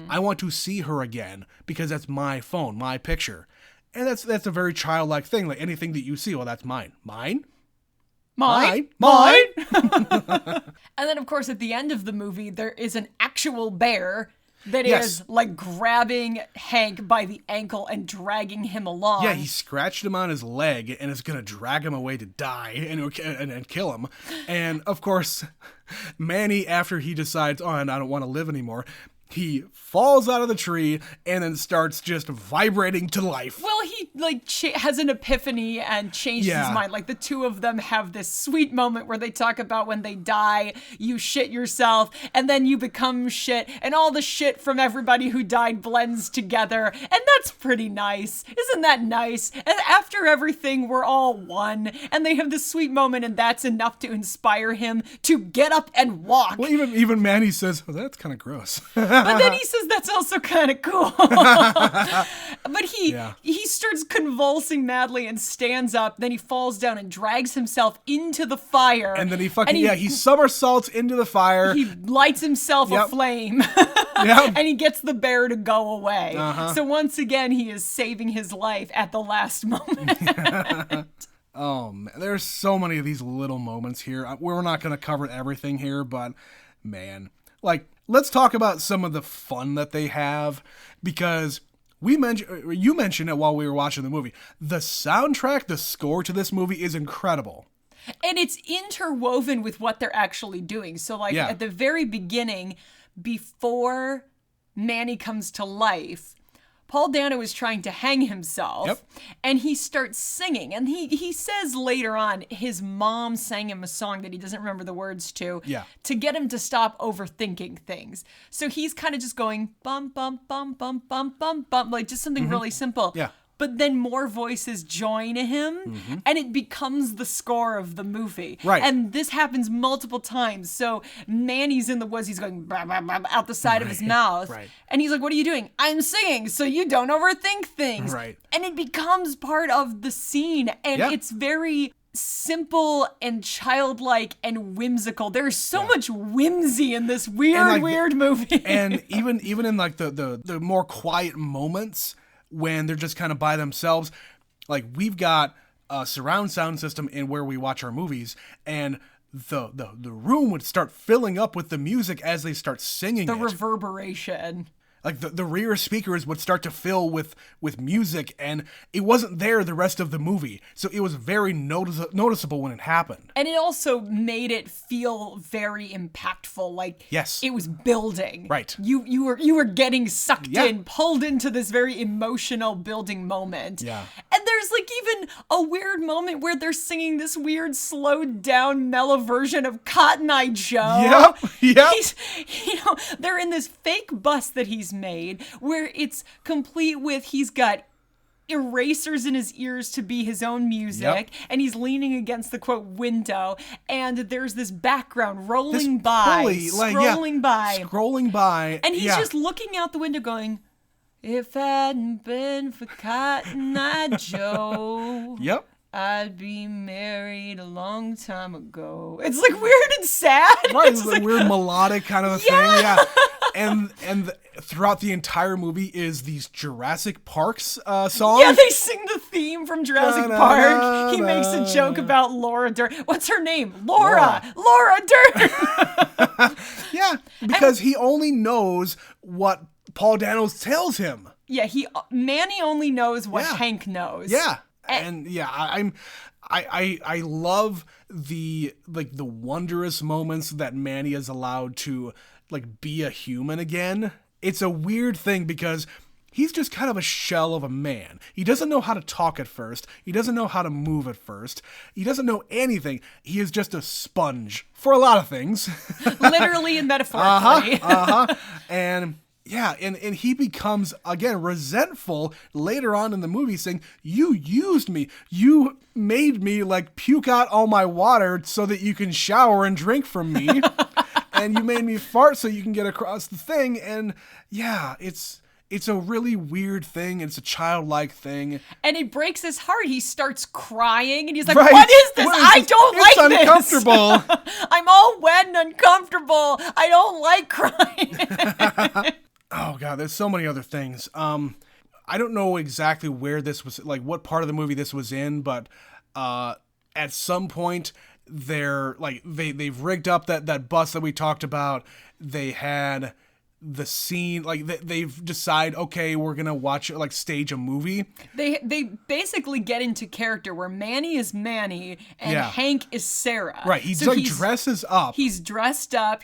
Speaker 1: I want to see her again because that's my phone, my picture." And that's a very childlike thing. Like anything that you see, well, that's mine. Mine?
Speaker 2: Mine? And then, of course, at the end of the movie, there is an actual bear that is like grabbing Hank by the ankle and dragging him along.
Speaker 1: Yeah, he scratched him on his leg and is going to drag him away to die and kill him. And, of course, Manny, after he decides, I don't want to live anymore, he falls out of the tree and then starts just vibrating to life.
Speaker 2: Well, he has an epiphany and changes his mind. Like the two of them have this sweet moment where they talk about when they die, you shit yourself and then you become shit and all the shit from everybody who died blends together. And that's pretty nice. Isn't that nice? And after everything, we're all one. And they have this sweet moment and that's enough to inspire him to get up and walk.
Speaker 1: Well, even Manny says, that's kind of gross.
Speaker 2: But then he says that's also kind of cool. But he starts convulsing madly and stands up. Then he falls down and drags himself into the fire.
Speaker 1: And then he somersaults into the fire.
Speaker 2: He lights himself aflame. And he gets the bear to go away. So once again, he is saving his life at the last moment.
Speaker 1: Oh, man. There's so many of these little moments here. We're not going to cover everything here, but man, let's talk about some of the fun that they have, because you mentioned it while we were watching the movie. The soundtrack, the score to this movie is incredible.
Speaker 2: And it's interwoven with what they're actually doing. So at the very beginning, before Manny comes to life, Paul Dano is trying to hang himself, and he starts singing. And he says later on his mom sang him a song that he doesn't remember the words to get him to stop overthinking things. So he's kind of just going bum, bum, bum, bum, bum, bum, bum, like just something really simple.
Speaker 1: Yeah.
Speaker 2: But then more voices join him, and it becomes the score of the movie.
Speaker 1: Right.
Speaker 2: And this happens multiple times. So Manny's in the woods, he's going bah, bah, bah, out the side of his mouth.
Speaker 1: Right.
Speaker 2: And he's like, what are you doing? I'm singing, so you don't overthink things.
Speaker 1: Right.
Speaker 2: And it becomes part of the scene. And it's very simple and childlike and whimsical. There's so much whimsy in this weird movie.
Speaker 1: And even in the more quiet moments, when they're just kind of by themselves, we've got a surround sound system in where we watch our movies, and the room would start filling up with the music as they start singing
Speaker 2: the reverberation.
Speaker 1: The rear speakers would start to fill with music, and it wasn't there the rest of the movie. So it was very noticeable when it happened.
Speaker 2: And it also made it feel very impactful.
Speaker 1: Yes.
Speaker 2: It was building.
Speaker 1: Right.
Speaker 2: You were getting sucked in, pulled into this very emotional building moment.
Speaker 1: Yeah.
Speaker 2: And there's even a weird moment where they're singing this weird slowed down mellow version of Cotton Eye Joe.
Speaker 1: Yep.
Speaker 2: They're in this fake bus that he's made where it's complete with he's got erasers in his ears to be his own music, and he's leaning against the quote window, and there's this background rolling by, scrolling by, and he's just looking out the window going, "If hadn't been for Cotton Eye Joe, I'd be married a long time ago." It's like weird and sad.
Speaker 1: Right, it's like weird melodic kind of a thing. Yeah. And throughout the entire movie is these Jurassic Parks songs.
Speaker 2: Yeah, they sing the theme from Jurassic Park. He makes a joke about Laura Dern. What's her name? Laura Dern.
Speaker 1: Yeah, because he only knows what Paul Dano tells him.
Speaker 2: Yeah, Manny only knows what Hank knows.
Speaker 1: Yeah. And I love the wondrous moments that Manny is allowed to be a human again. It's a weird thing because he's just kind of a shell of a man. He doesn't know how to talk at first. He doesn't know how to move at first. He doesn't know anything. He is just a sponge for a lot of things.
Speaker 2: Literally and metaphorically.
Speaker 1: And yeah, and he becomes, again, resentful later on in the movie, saying, "You used me. You made me puke out all my water so that you can shower and drink from me. And you made me fart so you can get across the thing." And yeah, it's a really weird thing. It's a childlike thing.
Speaker 2: And it breaks his heart. He starts crying and he's like, "What is this? I don't like this.
Speaker 1: It's uncomfortable.
Speaker 2: I'm all wet and uncomfortable. I don't like crying."
Speaker 1: Oh God, there's so many other things. I don't know exactly where this was, what part of the movie this was in, but at some point they've rigged up that bus that we talked about. They had the scene, they've decided, okay, we're gonna watch stage a movie.
Speaker 2: They basically get into character where Manny is Manny and Hank is Sarah.
Speaker 1: Right, he dresses up.
Speaker 2: He's dressed up.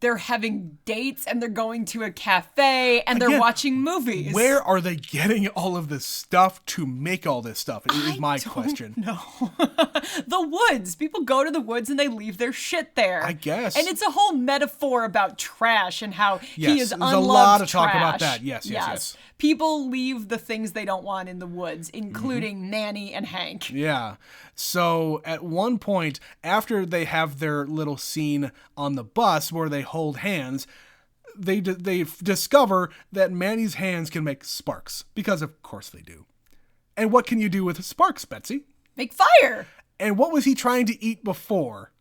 Speaker 2: They're having dates and they're going to a cafe and they're watching movies.
Speaker 1: Where are they getting all of this stuff to make all this stuff? Is my question.
Speaker 2: No, the woods. People go to the woods and they leave their shit there.
Speaker 1: I guess.
Speaker 2: And it's a whole metaphor about trash and how he is unloved.
Speaker 1: There's a lot of
Speaker 2: trash.
Speaker 1: talk about that. Yes.
Speaker 2: People leave the things they don't want in the woods, including Manny and Hank.
Speaker 1: Yeah. So at one point, after they have their little scene on the bus where they hold hands, they discover that Manny's hands can make sparks, because of course they do. And what can you do with sparks, Betsy?
Speaker 2: Make fire.
Speaker 1: And what was he trying to eat before?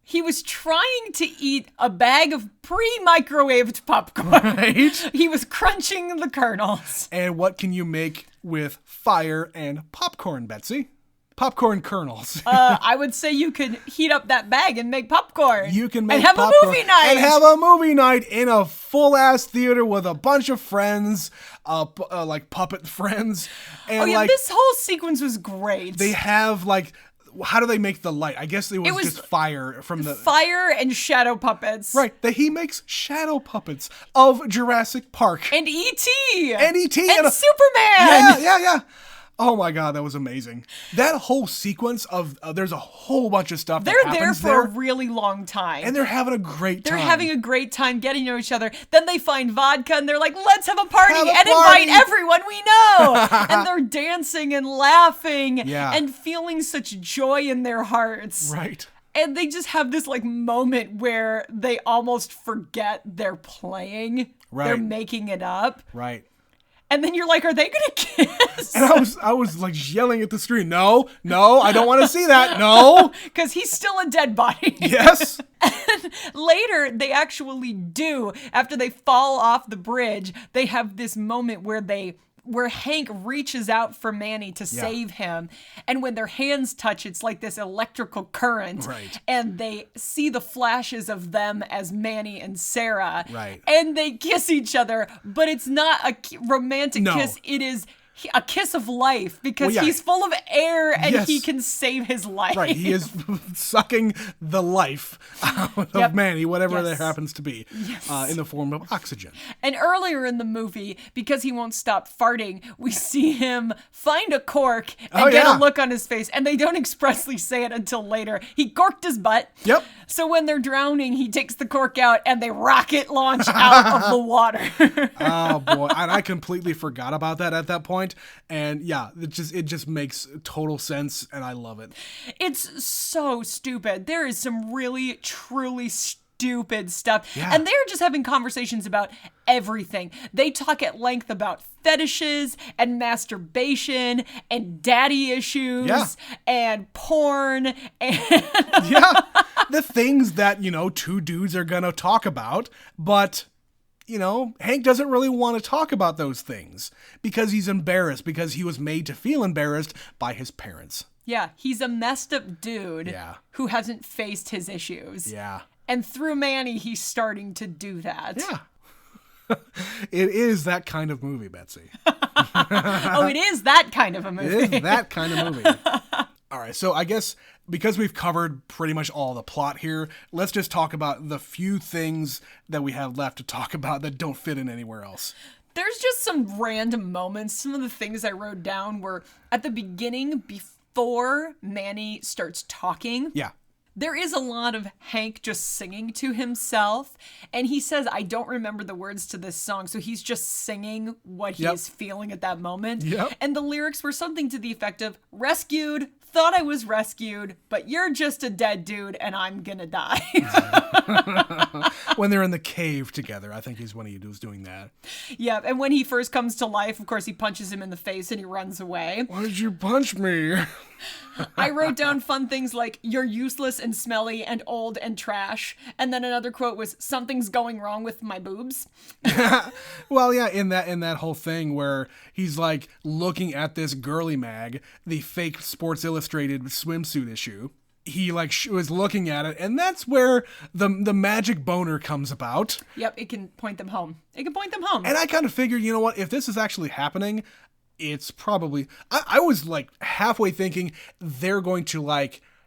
Speaker 2: He was trying to eat a bag of pre-microwaved popcorn.
Speaker 1: Right.
Speaker 2: He was crunching the kernels.
Speaker 1: And what can you make with fire and popcorn, Betsy? Popcorn kernels.
Speaker 2: I would say you could heat up that bag and make popcorn.
Speaker 1: You can make
Speaker 2: and have
Speaker 1: popcorn
Speaker 2: a movie night.
Speaker 1: And have a movie night in a full-ass theater with a bunch of friends, puppet friends. And
Speaker 2: this whole sequence was great.
Speaker 1: They have how do they make the light? I guess it was just fire from the...
Speaker 2: Fire and shadow puppets.
Speaker 1: Right. He makes shadow puppets of Jurassic Park.
Speaker 2: And E.T.
Speaker 1: And E.T.
Speaker 2: And Superman.
Speaker 1: Yeah. Oh my God, that was amazing. That whole sequence of... there's a whole bunch of stuff that happens there.
Speaker 2: They're there for a really long time.
Speaker 1: And they're having a great time.
Speaker 2: They're having a great time getting to know each other. Then they find vodka and they're like, let's have a party invite everyone we know. And they're dancing and laughing and feeling such joy in their hearts.
Speaker 1: Right.
Speaker 2: And they just have this moment where they almost forget they're playing. Right. They're making it up.
Speaker 1: Right.
Speaker 2: And then you're like, are they gonna kiss?
Speaker 1: And I was yelling at the screen, no, I don't want to see that, no.
Speaker 2: Because he's still a dead body.
Speaker 1: Yes.
Speaker 2: And later, they actually do. After they fall off the bridge, they have this moment where Hank reaches out for Manny to save him. And when their hands touch, it's like this electrical current.
Speaker 1: Right.
Speaker 2: And they see the flashes of them as Manny and Sarah.
Speaker 1: Right.
Speaker 2: And they kiss each other, but it's not a romantic kiss. It is a kiss of life, because he's full of air and he can save his life.
Speaker 1: Right, he is sucking the life out of Manny, whatever that happens to be, in the form of oxygen.
Speaker 2: And earlier in the movie, because he won't stop farting, we see him find a cork and get a look on his face, and they don't expressly say it until later. He corked his butt.
Speaker 1: Yep.
Speaker 2: So when they're drowning, he takes the cork out and they rocket launch out of the water.
Speaker 1: Oh boy, and I completely forgot about that at that point. point. And yeah, it just makes total sense, and I love it.
Speaker 2: It's so stupid. There is some really, truly stupid stuff.
Speaker 1: Yeah.
Speaker 2: And they're just having conversations about everything. They talk at length about fetishes and masturbation and daddy issues and porn and
Speaker 1: yeah, the things that, two dudes are gonna talk about, but Hank doesn't really want to talk about those things because he's embarrassed, because he was made to feel embarrassed by his parents.
Speaker 2: Yeah, he's a messed up dude who hasn't faced his issues.
Speaker 1: Yeah.
Speaker 2: And through Manny, he's starting to do that.
Speaker 1: Yeah. It is that kind of movie, Betsy.
Speaker 2: Oh, it is that kind of a movie.
Speaker 1: It is that kind of movie. All right, so I guess because we've covered pretty much all the plot here, let's just talk about the few things that we have left to talk about that don't fit in anywhere else.
Speaker 2: There's just some random moments. Some of the things I wrote down were at the beginning, before Manny starts talking.
Speaker 1: Yeah.
Speaker 2: There is a lot of Hank just singing to himself, and he says, I don't remember the words to this song, so he's just singing what he is feeling at that moment.
Speaker 1: Yep.
Speaker 2: And the lyrics were something to the effect of, rescued, thought I was rescued, but you're just a dead dude, and I'm gonna die.
Speaker 1: When they're in the cave together, I think he's when he was doing that.
Speaker 2: Yeah, and when he first comes to life, of course, he punches him in the face and he runs away.
Speaker 1: Why did you punch me?
Speaker 2: I wrote down fun things like, you're useless and smelly and old and trash. And then another quote was, something's going wrong with my boobs.
Speaker 1: Well, yeah, in that whole thing where he's like looking at this girly mag, the fake Sports Illustrated swimsuit issue. He was looking at it, and that's where the magic boner comes about.
Speaker 2: Yep, it can point them home.
Speaker 1: And I kind of figured, you know what, if this is actually happening, it's probably, I was like halfway thinking they're going to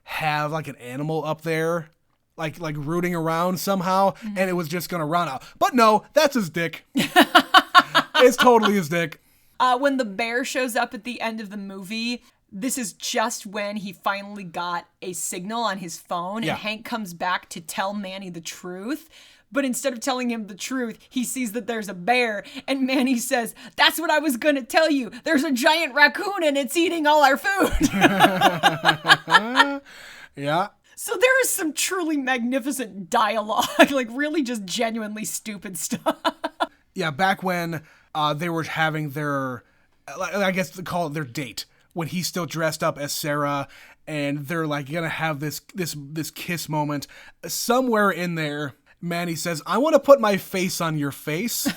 Speaker 1: have like an animal up there, like rooting around somehow, and it was just gonna run out. But no, that's his dick. It's totally his dick.
Speaker 2: When the bear shows up at the end of the movie, this is just when he finally got a signal on his phone, and Hank comes back to tell Manny the truth. But instead of telling him the truth, he sees that there's a bear, and Manny says, that's what I was gonna tell you. There's a giant raccoon and it's eating all our food.
Speaker 1: Yeah.
Speaker 2: So there is some truly magnificent dialogue, really just genuinely stupid stuff.
Speaker 1: Yeah, back when they were having their, I guess they call it their date, when he's still dressed up as Sarah, and they're gonna have this kiss moment. Somewhere in there, Manny says, I want to put my face on your face.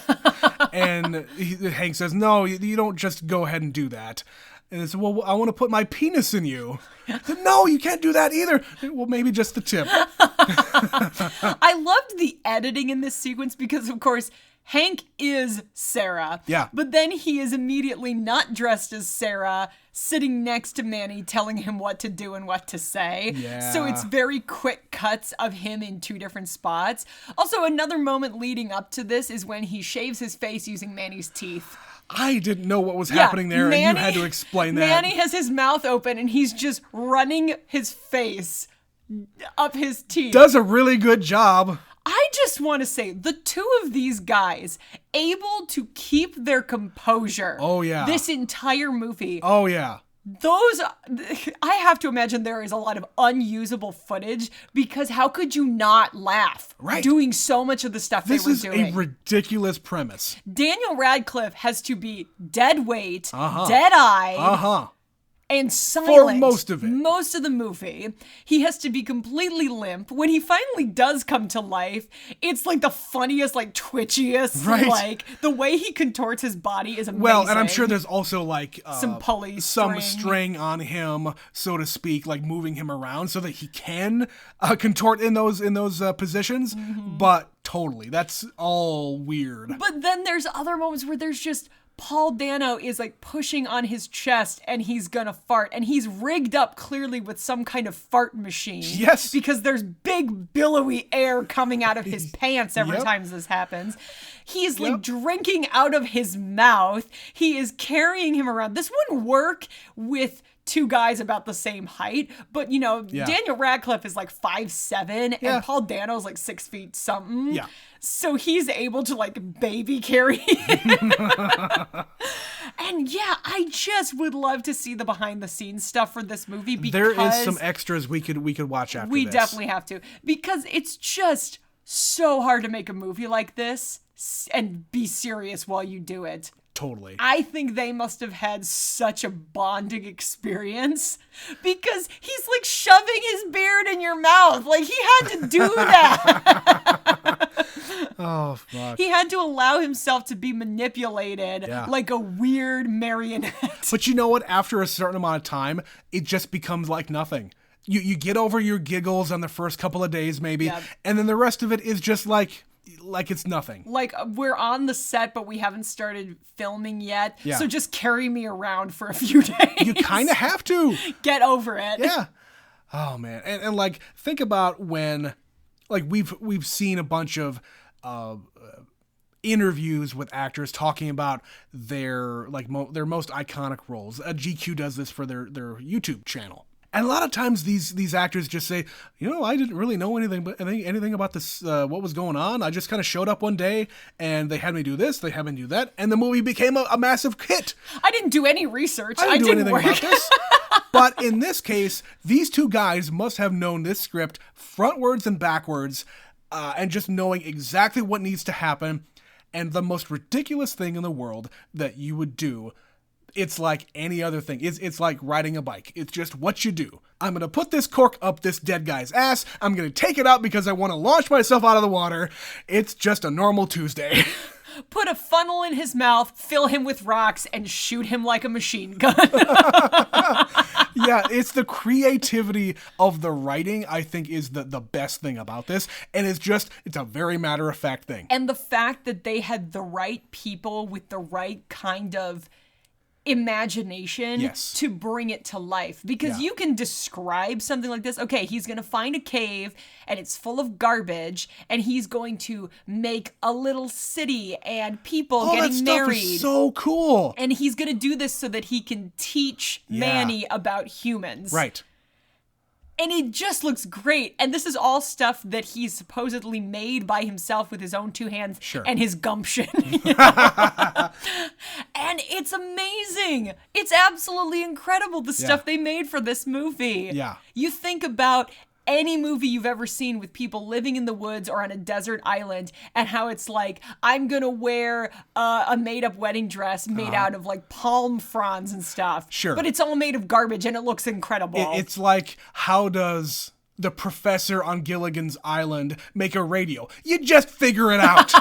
Speaker 1: And Hank says, no, you don't just go ahead and do that. And it's, well, I want to put my penis in you. Said, no, you can't do that either. Well, maybe just the tip.
Speaker 2: I loved the editing in this sequence because, of course, Hank is Sarah.
Speaker 1: Yeah.
Speaker 2: But then he is immediately not dressed as Sarah, sitting next to Manny, telling him what to do and what to say.
Speaker 1: Yeah.
Speaker 2: So it's very quick cuts of him in two different spots. Also, another moment leading up to this is when he shaves his face using Manny's teeth.
Speaker 1: I didn't know what was happening there, and you had to explain that.
Speaker 2: Manny has his mouth open, and he's just running his face up his teeth.
Speaker 1: Does a really good job.
Speaker 2: I just want to say, the two of these guys able to keep their composure.
Speaker 1: Oh, yeah.
Speaker 2: This entire movie.
Speaker 1: Oh, yeah.
Speaker 2: I have to imagine there is a lot of unusable footage because how could you not laugh doing so much of the stuff they were doing?
Speaker 1: This is a ridiculous premise.
Speaker 2: Daniel Radcliffe has to be dead weight, dead-eyed, and silent
Speaker 1: for most of it.
Speaker 2: Most of the movie. He has to be completely limp. When he finally does come to life, it's like the funniest, twitchiest.
Speaker 1: Right.
Speaker 2: The way he contorts his body is amazing.
Speaker 1: Well, and I'm sure there's also
Speaker 2: some pulley
Speaker 1: some string on him, so to speak, moving him around so that he can contort in those positions. Mm-hmm. But totally, that's all weird.
Speaker 2: But then there's other moments where there's just Paul Dano is pushing on his chest and he's gonna fart, and he's rigged up clearly with some kind of fart machine.
Speaker 1: Yes.
Speaker 2: Because there's big billowy air coming out of his pants every time this happens. He's drinking out of his mouth. He is carrying him around. This wouldn't work with two guys about the same height, but Daniel Radcliffe is 5'7", and Paul Dano's 6 feet something.
Speaker 1: Yeah.
Speaker 2: So he's able to baby carry him. And And yeah, I just would love to see the behind the scenes stuff for this movie, because
Speaker 1: there is some extras we could watch after
Speaker 2: we
Speaker 1: this.
Speaker 2: definitely have to, because it's just so hard to make a movie like this and be serious while you do it.
Speaker 1: Totally.
Speaker 2: I think they must have had such a bonding experience, because he's like shoving his beard in your mouth. Like, he had to do that.
Speaker 1: Oh, fuck.
Speaker 2: He had to allow himself to be manipulated like a weird marionette.
Speaker 1: But you know what? After a certain amount of time, it just becomes like nothing. You get over your giggles on the first couple of days, maybe, and then the rest of it is just like it's nothing.
Speaker 2: Like, we're on the set, but we haven't started filming yet. Yeah. So just carry me around for a few days.
Speaker 1: You kind of have to.
Speaker 2: Get over it.
Speaker 1: Yeah. Oh, man. And like, think about when, like, we've seen a bunch of interviews with actors talking about their their most iconic roles. GQ does this for their YouTube channel. And a lot of times these actors just say, I didn't really know anything about this, what was going on. I just kind of showed up one day and they had me do this, they had me do that, and the movie became a massive hit.
Speaker 2: I didn't do any research.
Speaker 1: I didn't do anything about this. But in this case, these two guys must have known this script frontwards and backwards, and just knowing exactly what needs to happen. And the most ridiculous thing in the world that you would do, it's like any other thing. It's like riding a bike. It's just what you do. I'm going to put this cork up this dead guy's ass. I'm going to take it out because I want to launch myself out of the water. It's just a normal Tuesday.
Speaker 2: Put a funnel in his mouth, fill him with rocks, and shoot him like a machine gun.
Speaker 1: Yeah, it's the creativity of the writing, I think, is the best thing about this. And it's a very matter-of-fact thing.
Speaker 2: And the fact that they had the right people with the right kind of imagination to bring it to life, because you can describe something like this. Okay, he's gonna find a cave and it's full of garbage, and he's going to make a little city and people getting married.
Speaker 1: Is so cool.
Speaker 2: And he's gonna do this so that he can teach Manny about humans.
Speaker 1: Right.
Speaker 2: And it just looks great. And this is all stuff that he's supposedly made by himself with his own two hands and his gumption. And it's amazing. It's absolutely incredible, the stuff they made for this movie.
Speaker 1: Yeah.
Speaker 2: You think about any movie you've ever seen with people living in the woods or on a desert island, and how it's like, I'm gonna wear a made-up wedding dress made out of like palm fronds and stuff.
Speaker 1: Sure.
Speaker 2: But it's all made of garbage and it looks incredible.
Speaker 1: It's like, how does the professor on Gilligan's Island make a radio? You just figure it out.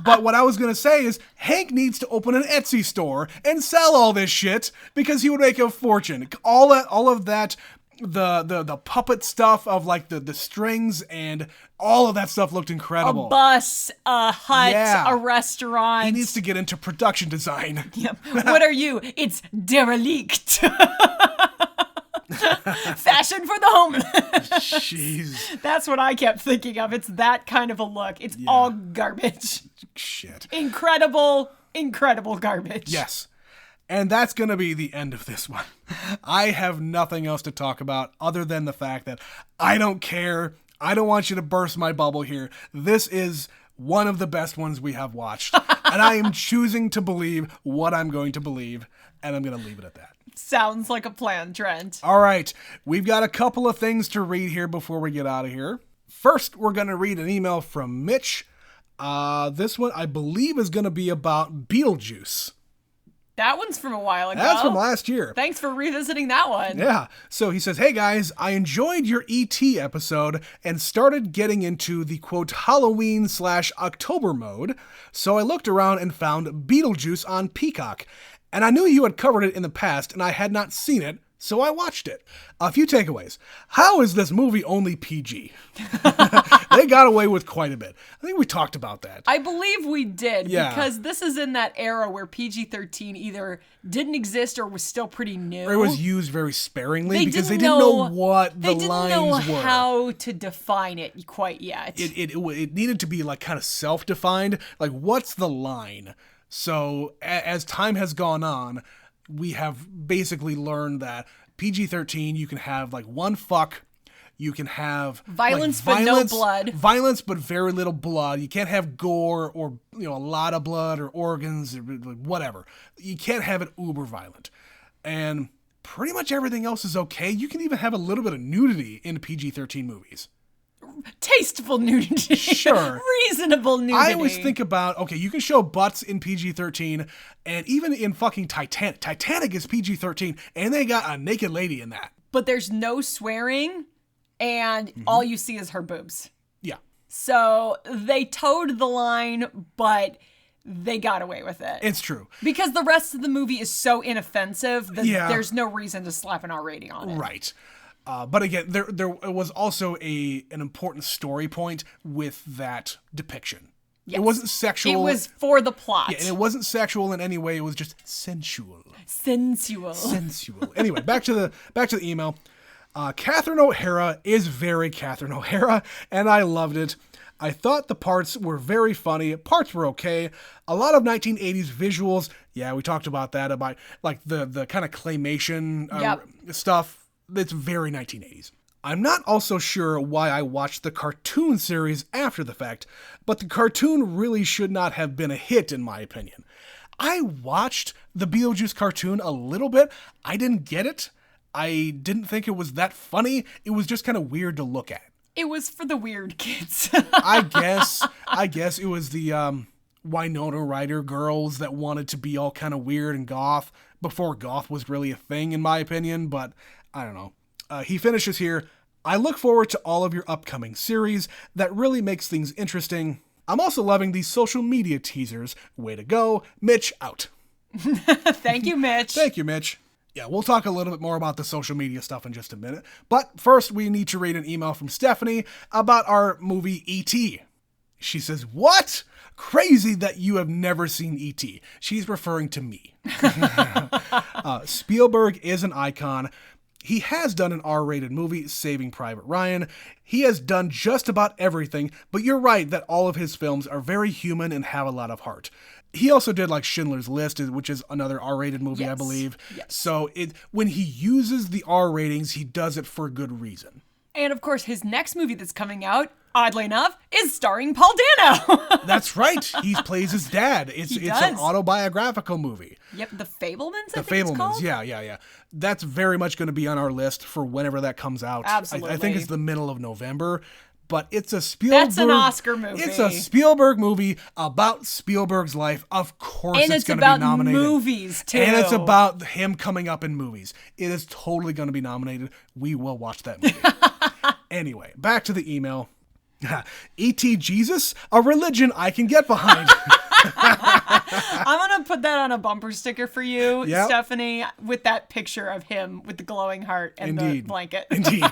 Speaker 1: But what I was going to say is, Hank needs to open an Etsy store and sell all this shit, because he would make a fortune. All of that, the puppet stuff of like the strings and all of that stuff looked incredible.
Speaker 2: A bus, a hut, a restaurant.
Speaker 1: He needs to get into production design.
Speaker 2: Yep. What are you? It's derelict. Fashion for the homeless.
Speaker 1: Jeez.
Speaker 2: That's what I kept thinking of. It's that kind of a look. It's all garbage.
Speaker 1: Shit.
Speaker 2: Incredible garbage.
Speaker 1: Yes. And that's going to be the end of this one. I have nothing else to talk about other than the fact that I don't care. I don't want you to burst my bubble here. This is one of the best ones we have watched. And I am choosing to believe what I'm going to believe. And I'm going to leave it at that.
Speaker 2: Sounds like a plan, Trent.
Speaker 1: All right. We've got a couple of things to read here before we get out of here. First, we're going to read an email from Mitch. This one, I believe, is going to be about Beetlejuice.
Speaker 2: That one's from a while ago.
Speaker 1: That's from last year.
Speaker 2: Thanks for revisiting that one.
Speaker 1: Yeah. So he says, hey guys, I enjoyed your E.T. episode and started getting into the quote Halloween/October mode. So I looked around and found Beetlejuice on Peacock. And I knew you had covered it in the past and I had not seen it, so I watched it. A few takeaways. How is this movie only PG? They got away with quite a bit. I think we talked about that.
Speaker 2: I believe we did, because this is in that era where PG-13 either didn't exist or was still pretty new.
Speaker 1: Or it was used very sparingly because they didn't know what the lines were.
Speaker 2: They didn't know how to define it quite yet.
Speaker 1: It needed to be like kind of self-defined. Like, what's the line? So as time has gone on, we have basically learned that PG-13, you can have like one fuck, You can have
Speaker 2: violence, but no blood.
Speaker 1: Violence, but very little blood. You can't have gore or a lot of blood or organs or whatever. You can't have it uber violent. And pretty much everything else is okay. You can even have a little bit of nudity in PG-13 movies.
Speaker 2: Tasteful nudity.
Speaker 1: Sure.
Speaker 2: Reasonable nudity.
Speaker 1: I always think about, okay, you can show butts in PG-13, and even in fucking Titanic. Titanic is PG-13, and they got a naked lady in that.
Speaker 2: But there's no swearing, and all you see is her boobs.
Speaker 1: Yeah.
Speaker 2: So they towed the line, but they got away with it.
Speaker 1: It's true.
Speaker 2: Because the rest of the movie is so inoffensive that there's no reason to slap an R rating on it.
Speaker 1: Right. But again, there was also an important story point with that depiction. Yes. It wasn't sexual.
Speaker 2: It was for the plot.
Speaker 1: Yeah, and it wasn't sexual in any way. It was just sensual.
Speaker 2: Sensual.
Speaker 1: Anyway, back to the email. Catherine O'Hara is very Catherine O'Hara, and I loved it. I thought the parts were very funny. Parts were okay. A lot of 1980s visuals. Yeah, we talked about that, about like the kind of claymation stuff. It's very 1980s. I'm not also sure why I watched the cartoon series after the fact, but the cartoon really should not have been a hit in my opinion. I watched the Beetlejuice cartoon a little bit. I didn't get it. I didn't think it was that funny. It was just kind of weird to look at.
Speaker 2: It was for the weird kids.
Speaker 1: I guess it was the Winona Ryder girls that wanted to be all kind of weird and goth before goth was really a thing in my opinion, but I don't know. He finishes here. I look forward to all of your upcoming series. That really makes things interesting. I'm also loving these social media teasers. Way to go. Mitch out.
Speaker 2: Thank you, Mitch.
Speaker 1: Thank you, Mitch. Yeah, we'll talk a little bit more about the social media stuff in just a minute. But first, we need to read an email from Stephanie about our movie E.T. She says, what? Crazy that you have never seen E.T. She's referring to me. Spielberg is an icon. He has done an R-rated movie, Saving Private Ryan. He has done just about everything, but you're right that all of his films are very human and have a lot of heart. He also did like Schindler's List, which is another R-rated movie, yes. I believe. Yes. So when he uses the R ratings, he does it for a good reason.
Speaker 2: And of course, his next movie that's coming out, oddly enough, is starring Paul Dano.
Speaker 1: That's right. He plays his dad. It's an autobiographical movie.
Speaker 2: Yep, The Fabelmans, I think it's called.
Speaker 1: Yeah. That's very much going to be on our list for whenever that comes out.
Speaker 2: Absolutely.
Speaker 1: I think it's the middle of November. But it's a Spielberg...
Speaker 2: That's an Oscar movie.
Speaker 1: It's a Spielberg movie about Spielberg's life. Of course it's going to be nominated.
Speaker 2: And it's about movies, too.
Speaker 1: And it's about him coming up in movies. It is totally going to be nominated. We will watch that movie. Anyway, back to the email. E.T. Jesus, a religion I can get behind.
Speaker 2: I'm going to put that on a bumper sticker for you, Stephanie, with that picture of him with the glowing heart and the blanket.
Speaker 1: Indeed.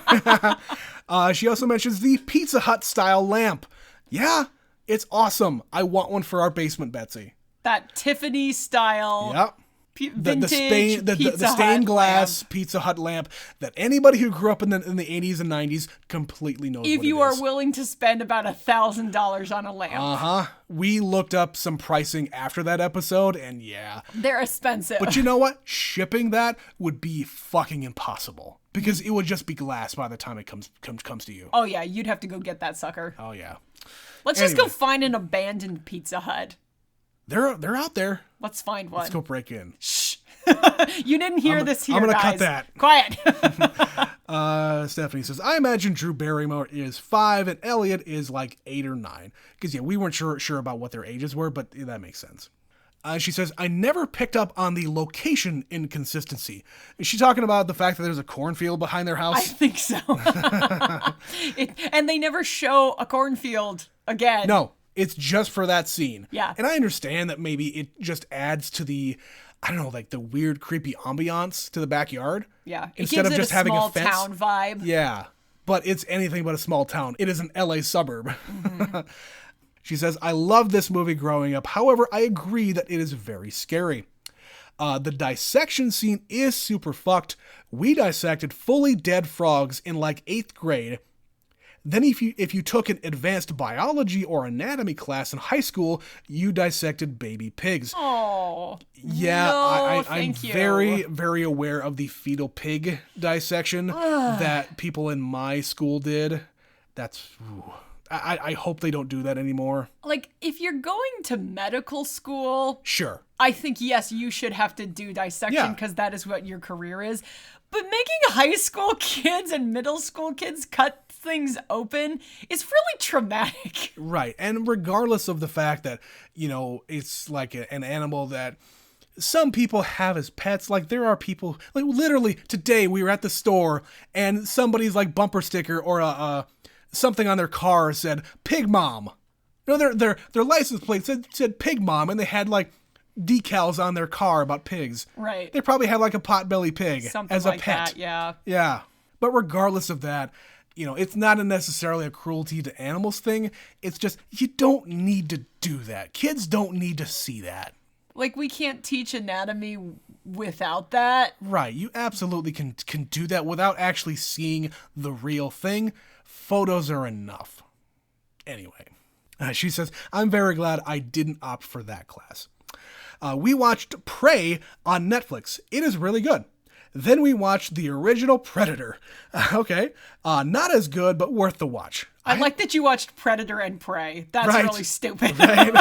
Speaker 1: She also mentions the Pizza Hut style lamp. Yeah, it's awesome. I want one for our basement, Betsy.
Speaker 2: That Tiffany style.
Speaker 1: Yep.
Speaker 2: Vintage
Speaker 1: the stained glass lamp. Pizza Hut lamp that anybody who grew up in the 80s and 90s completely knows
Speaker 2: if you are willing to spend about $1,000 on a lamp.
Speaker 1: We looked up some pricing after that episode, and yeah.
Speaker 2: They're expensive.
Speaker 1: But you know what? Shipping that would be fucking impossible. Because it would just be glass by the time it comes to you.
Speaker 2: Oh yeah, you'd have to go get that sucker.
Speaker 1: Oh yeah.
Speaker 2: Let's just go find an abandoned Pizza Hut.
Speaker 1: They're out there.
Speaker 2: Let's find one.
Speaker 1: Let's go break in.
Speaker 2: Shh. You didn't hear this here,
Speaker 1: I'm
Speaker 2: guys.
Speaker 1: cut that.
Speaker 2: Quiet.
Speaker 1: Stephanie says, I imagine Drew Barrymore is 5 and Elliot is like 8 or 9. Because, we weren't sure about what their ages were, but that makes sense. She says, I never picked up on the location inconsistency. Is she talking about the fact that there's a cornfield behind their house?
Speaker 2: I think so. And they never show a cornfield again.
Speaker 1: No. It's just for that scene.
Speaker 2: Yeah.
Speaker 1: And I understand that maybe it just adds to the, I don't know, like the weird, creepy ambiance to the backyard.
Speaker 2: Yeah.
Speaker 1: Instead of just having a fence.
Speaker 2: Small town vibe.
Speaker 1: Yeah. But it's anything but a small town. It is an LA suburb. Mm-hmm. She says, I love this movie growing up. However, I agree that it is very scary. The dissection scene is super fucked. We dissected fully dead frogs in like 8th grade. Then if you took an advanced biology or anatomy class in high school, you dissected baby pigs.
Speaker 2: Oh.
Speaker 1: Yeah,
Speaker 2: no,
Speaker 1: I'm very, very aware of the fetal pig dissection that people in my school did. That's... I hope they don't do that anymore.
Speaker 2: Like, if you're going to medical school...
Speaker 1: Sure.
Speaker 2: I think, yes, you should have to do dissection because that is what your career is. But making high school kids and middle school kids cut things open is really traumatic.
Speaker 1: Right. And regardless of the fact that, it's like an animal that some people have as pets, like there are people, like literally today we were at the store and somebody's like bumper sticker or something on their car said Pig Mom. No, their license plate said Pig Mom, and they had like decals on their car about pigs.
Speaker 2: Right.
Speaker 1: They probably had like a potbelly pig
Speaker 2: something
Speaker 1: as
Speaker 2: like
Speaker 1: a pet.
Speaker 2: That, yeah.
Speaker 1: Yeah. But regardless of that, it's not necessarily a cruelty to animals thing. It's just, you don't need to do that. Kids don't need to see that.
Speaker 2: Like, we can't teach anatomy without that.
Speaker 1: Right. You absolutely can do that without actually seeing the real thing. Photos are enough. Anyway, she says, I'm very glad I didn't opt for that class. We watched Prey on Netflix. It is really good. Then we watched the original Predator. Okay. Not as good, but worth the watch.
Speaker 2: I like that you watched Predator and Prey. That's really stupid.
Speaker 1: Right?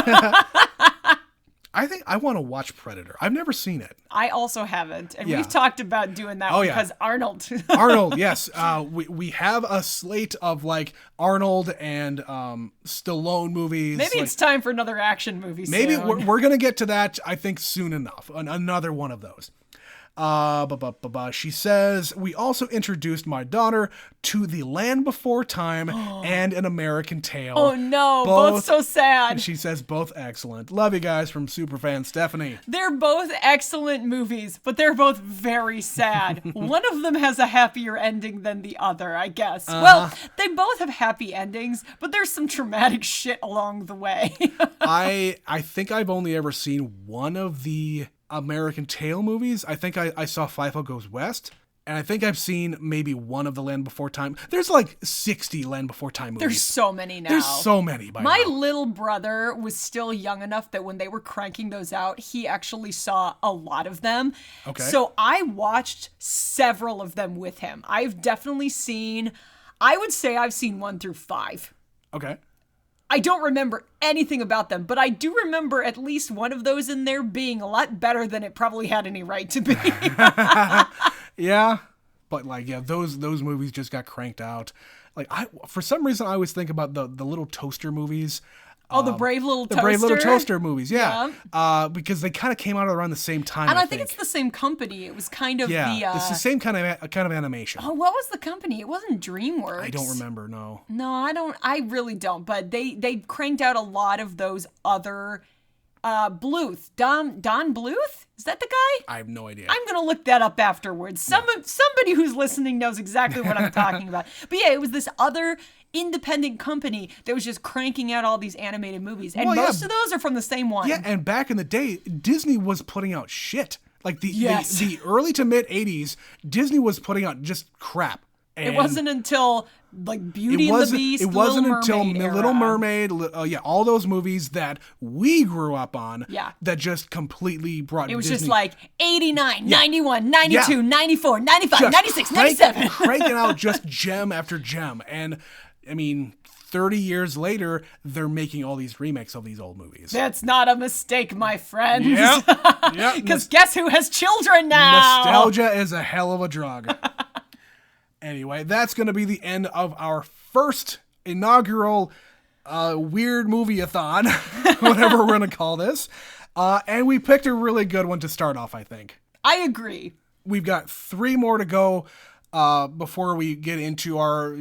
Speaker 1: I think I want to watch Predator. I've never seen it.
Speaker 2: I also haven't. And we've talked about doing that because Arnold.
Speaker 1: Arnold, yes. We have a slate of like Arnold and Stallone movies.
Speaker 2: Maybe it's time for another action movie
Speaker 1: Maybe
Speaker 2: soon.
Speaker 1: we're going to get to that, I think, soon enough. Another one of those. She says, we also introduced my daughter to The Land Before Time and An American Tail.
Speaker 2: Oh no, both so sad.
Speaker 1: She says both excellent. Love you guys from Superfan Stephanie.
Speaker 2: They're both excellent movies, but they're both very sad. One of them has a happier ending than the other, I guess. Well, they both have happy endings, but there's some traumatic shit along the way.
Speaker 1: I think I've only ever seen one of the American Tail movies. I think I saw FIFO Goes West, and I think I've seen maybe one of the Land Before Time. There's like 60 Land Before Time movies.
Speaker 2: There's so many now.
Speaker 1: There's so many by
Speaker 2: My
Speaker 1: now.
Speaker 2: little brother was still young enough that when they were cranking those out, he actually saw a lot of them.
Speaker 1: Okay.
Speaker 2: So I watched several of them with him. I've definitely seen, I would say I've seen 1 through 5.
Speaker 1: Okay.
Speaker 2: I don't remember anything about them, but I do remember at least one of those in there being a lot better than it probably had any right to be.
Speaker 1: Yeah, but like, those movies just got cranked out. Like, for some reason, I always think about the little toaster movies.
Speaker 2: Oh, the Brave Little Toaster?
Speaker 1: The Brave Little Toaster movies, yeah. Because they kind of came out around the same time,
Speaker 2: and I think it's the same company. It was kind of
Speaker 1: it's the same kind of animation.
Speaker 2: Oh, what was the company? It wasn't DreamWorks.
Speaker 1: I don't remember, no.
Speaker 2: No, I don't. I really don't. But they cranked out a lot of those other Bluth. Don Bluth? Is that the guy?
Speaker 1: I have no idea.
Speaker 2: I'm going to look that up afterwards. Somebody who's listening knows exactly what I'm talking about. But yeah, it was this other independent company that was just cranking out all these animated movies. And most of those are from the same one.
Speaker 1: Yeah, and back in the day, Disney was putting out shit. Like the early to mid 80s, Disney was putting out just crap. And
Speaker 2: it wasn't until like Beauty and the Beast,
Speaker 1: Little Mermaid, all those movies that we grew up on that just completely brought
Speaker 2: It was
Speaker 1: Disney.
Speaker 2: just like 89, 91, 92, 94, 95, just 96, 97.
Speaker 1: Cranking out just gem after gem. And I mean, 30 years later, they're making all these remakes of these old movies.
Speaker 2: That's not a mistake, my friends.
Speaker 1: Yeah.
Speaker 2: Because guess who has children now?
Speaker 1: Nostalgia is a hell of a drug. Anyway, that's going to be the end of our first inaugural weird movie-a-thon, whatever we're going to call this. And we picked a really good one to start off, I think.
Speaker 2: I agree.
Speaker 1: We've got 3 more to go before we get into our...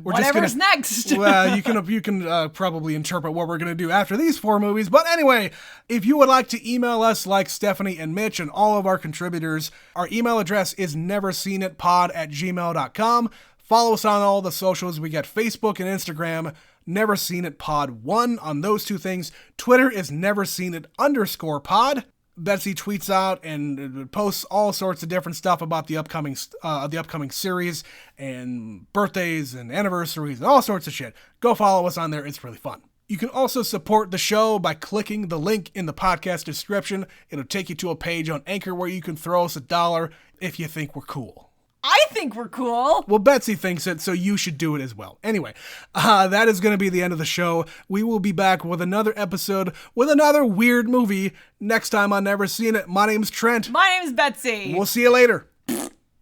Speaker 2: Whatever's next.
Speaker 1: Well, you can probably interpret what we're going to do after these 4 movies. But anyway, if you would like to email us like Stephanie and Mitch and all of our contributors, our email address is neverseenitpod@gmail.com. Follow us on all the socials. We got Facebook and Instagram, NeverSeenItPod1 on those 2 things. Twitter is NeverSeenIt_pod. Betsy tweets out and posts all sorts of different stuff about the upcoming series and birthdays and anniversaries and all sorts of shit. Go follow us on there. It's really fun. You can also support the show by clicking the link in the podcast description. It'll take you to a page on Anchor where you can throw us $1 if you think we're cool.
Speaker 2: I think we're cool.
Speaker 1: Well, Betsy thinks it, so you should do it as well. Anyway, that is going to be the end of the show. We will be back with another episode with another weird movie next time on Never Seen It. My name's Trent.
Speaker 2: My name's Betsy.
Speaker 1: We'll see you later.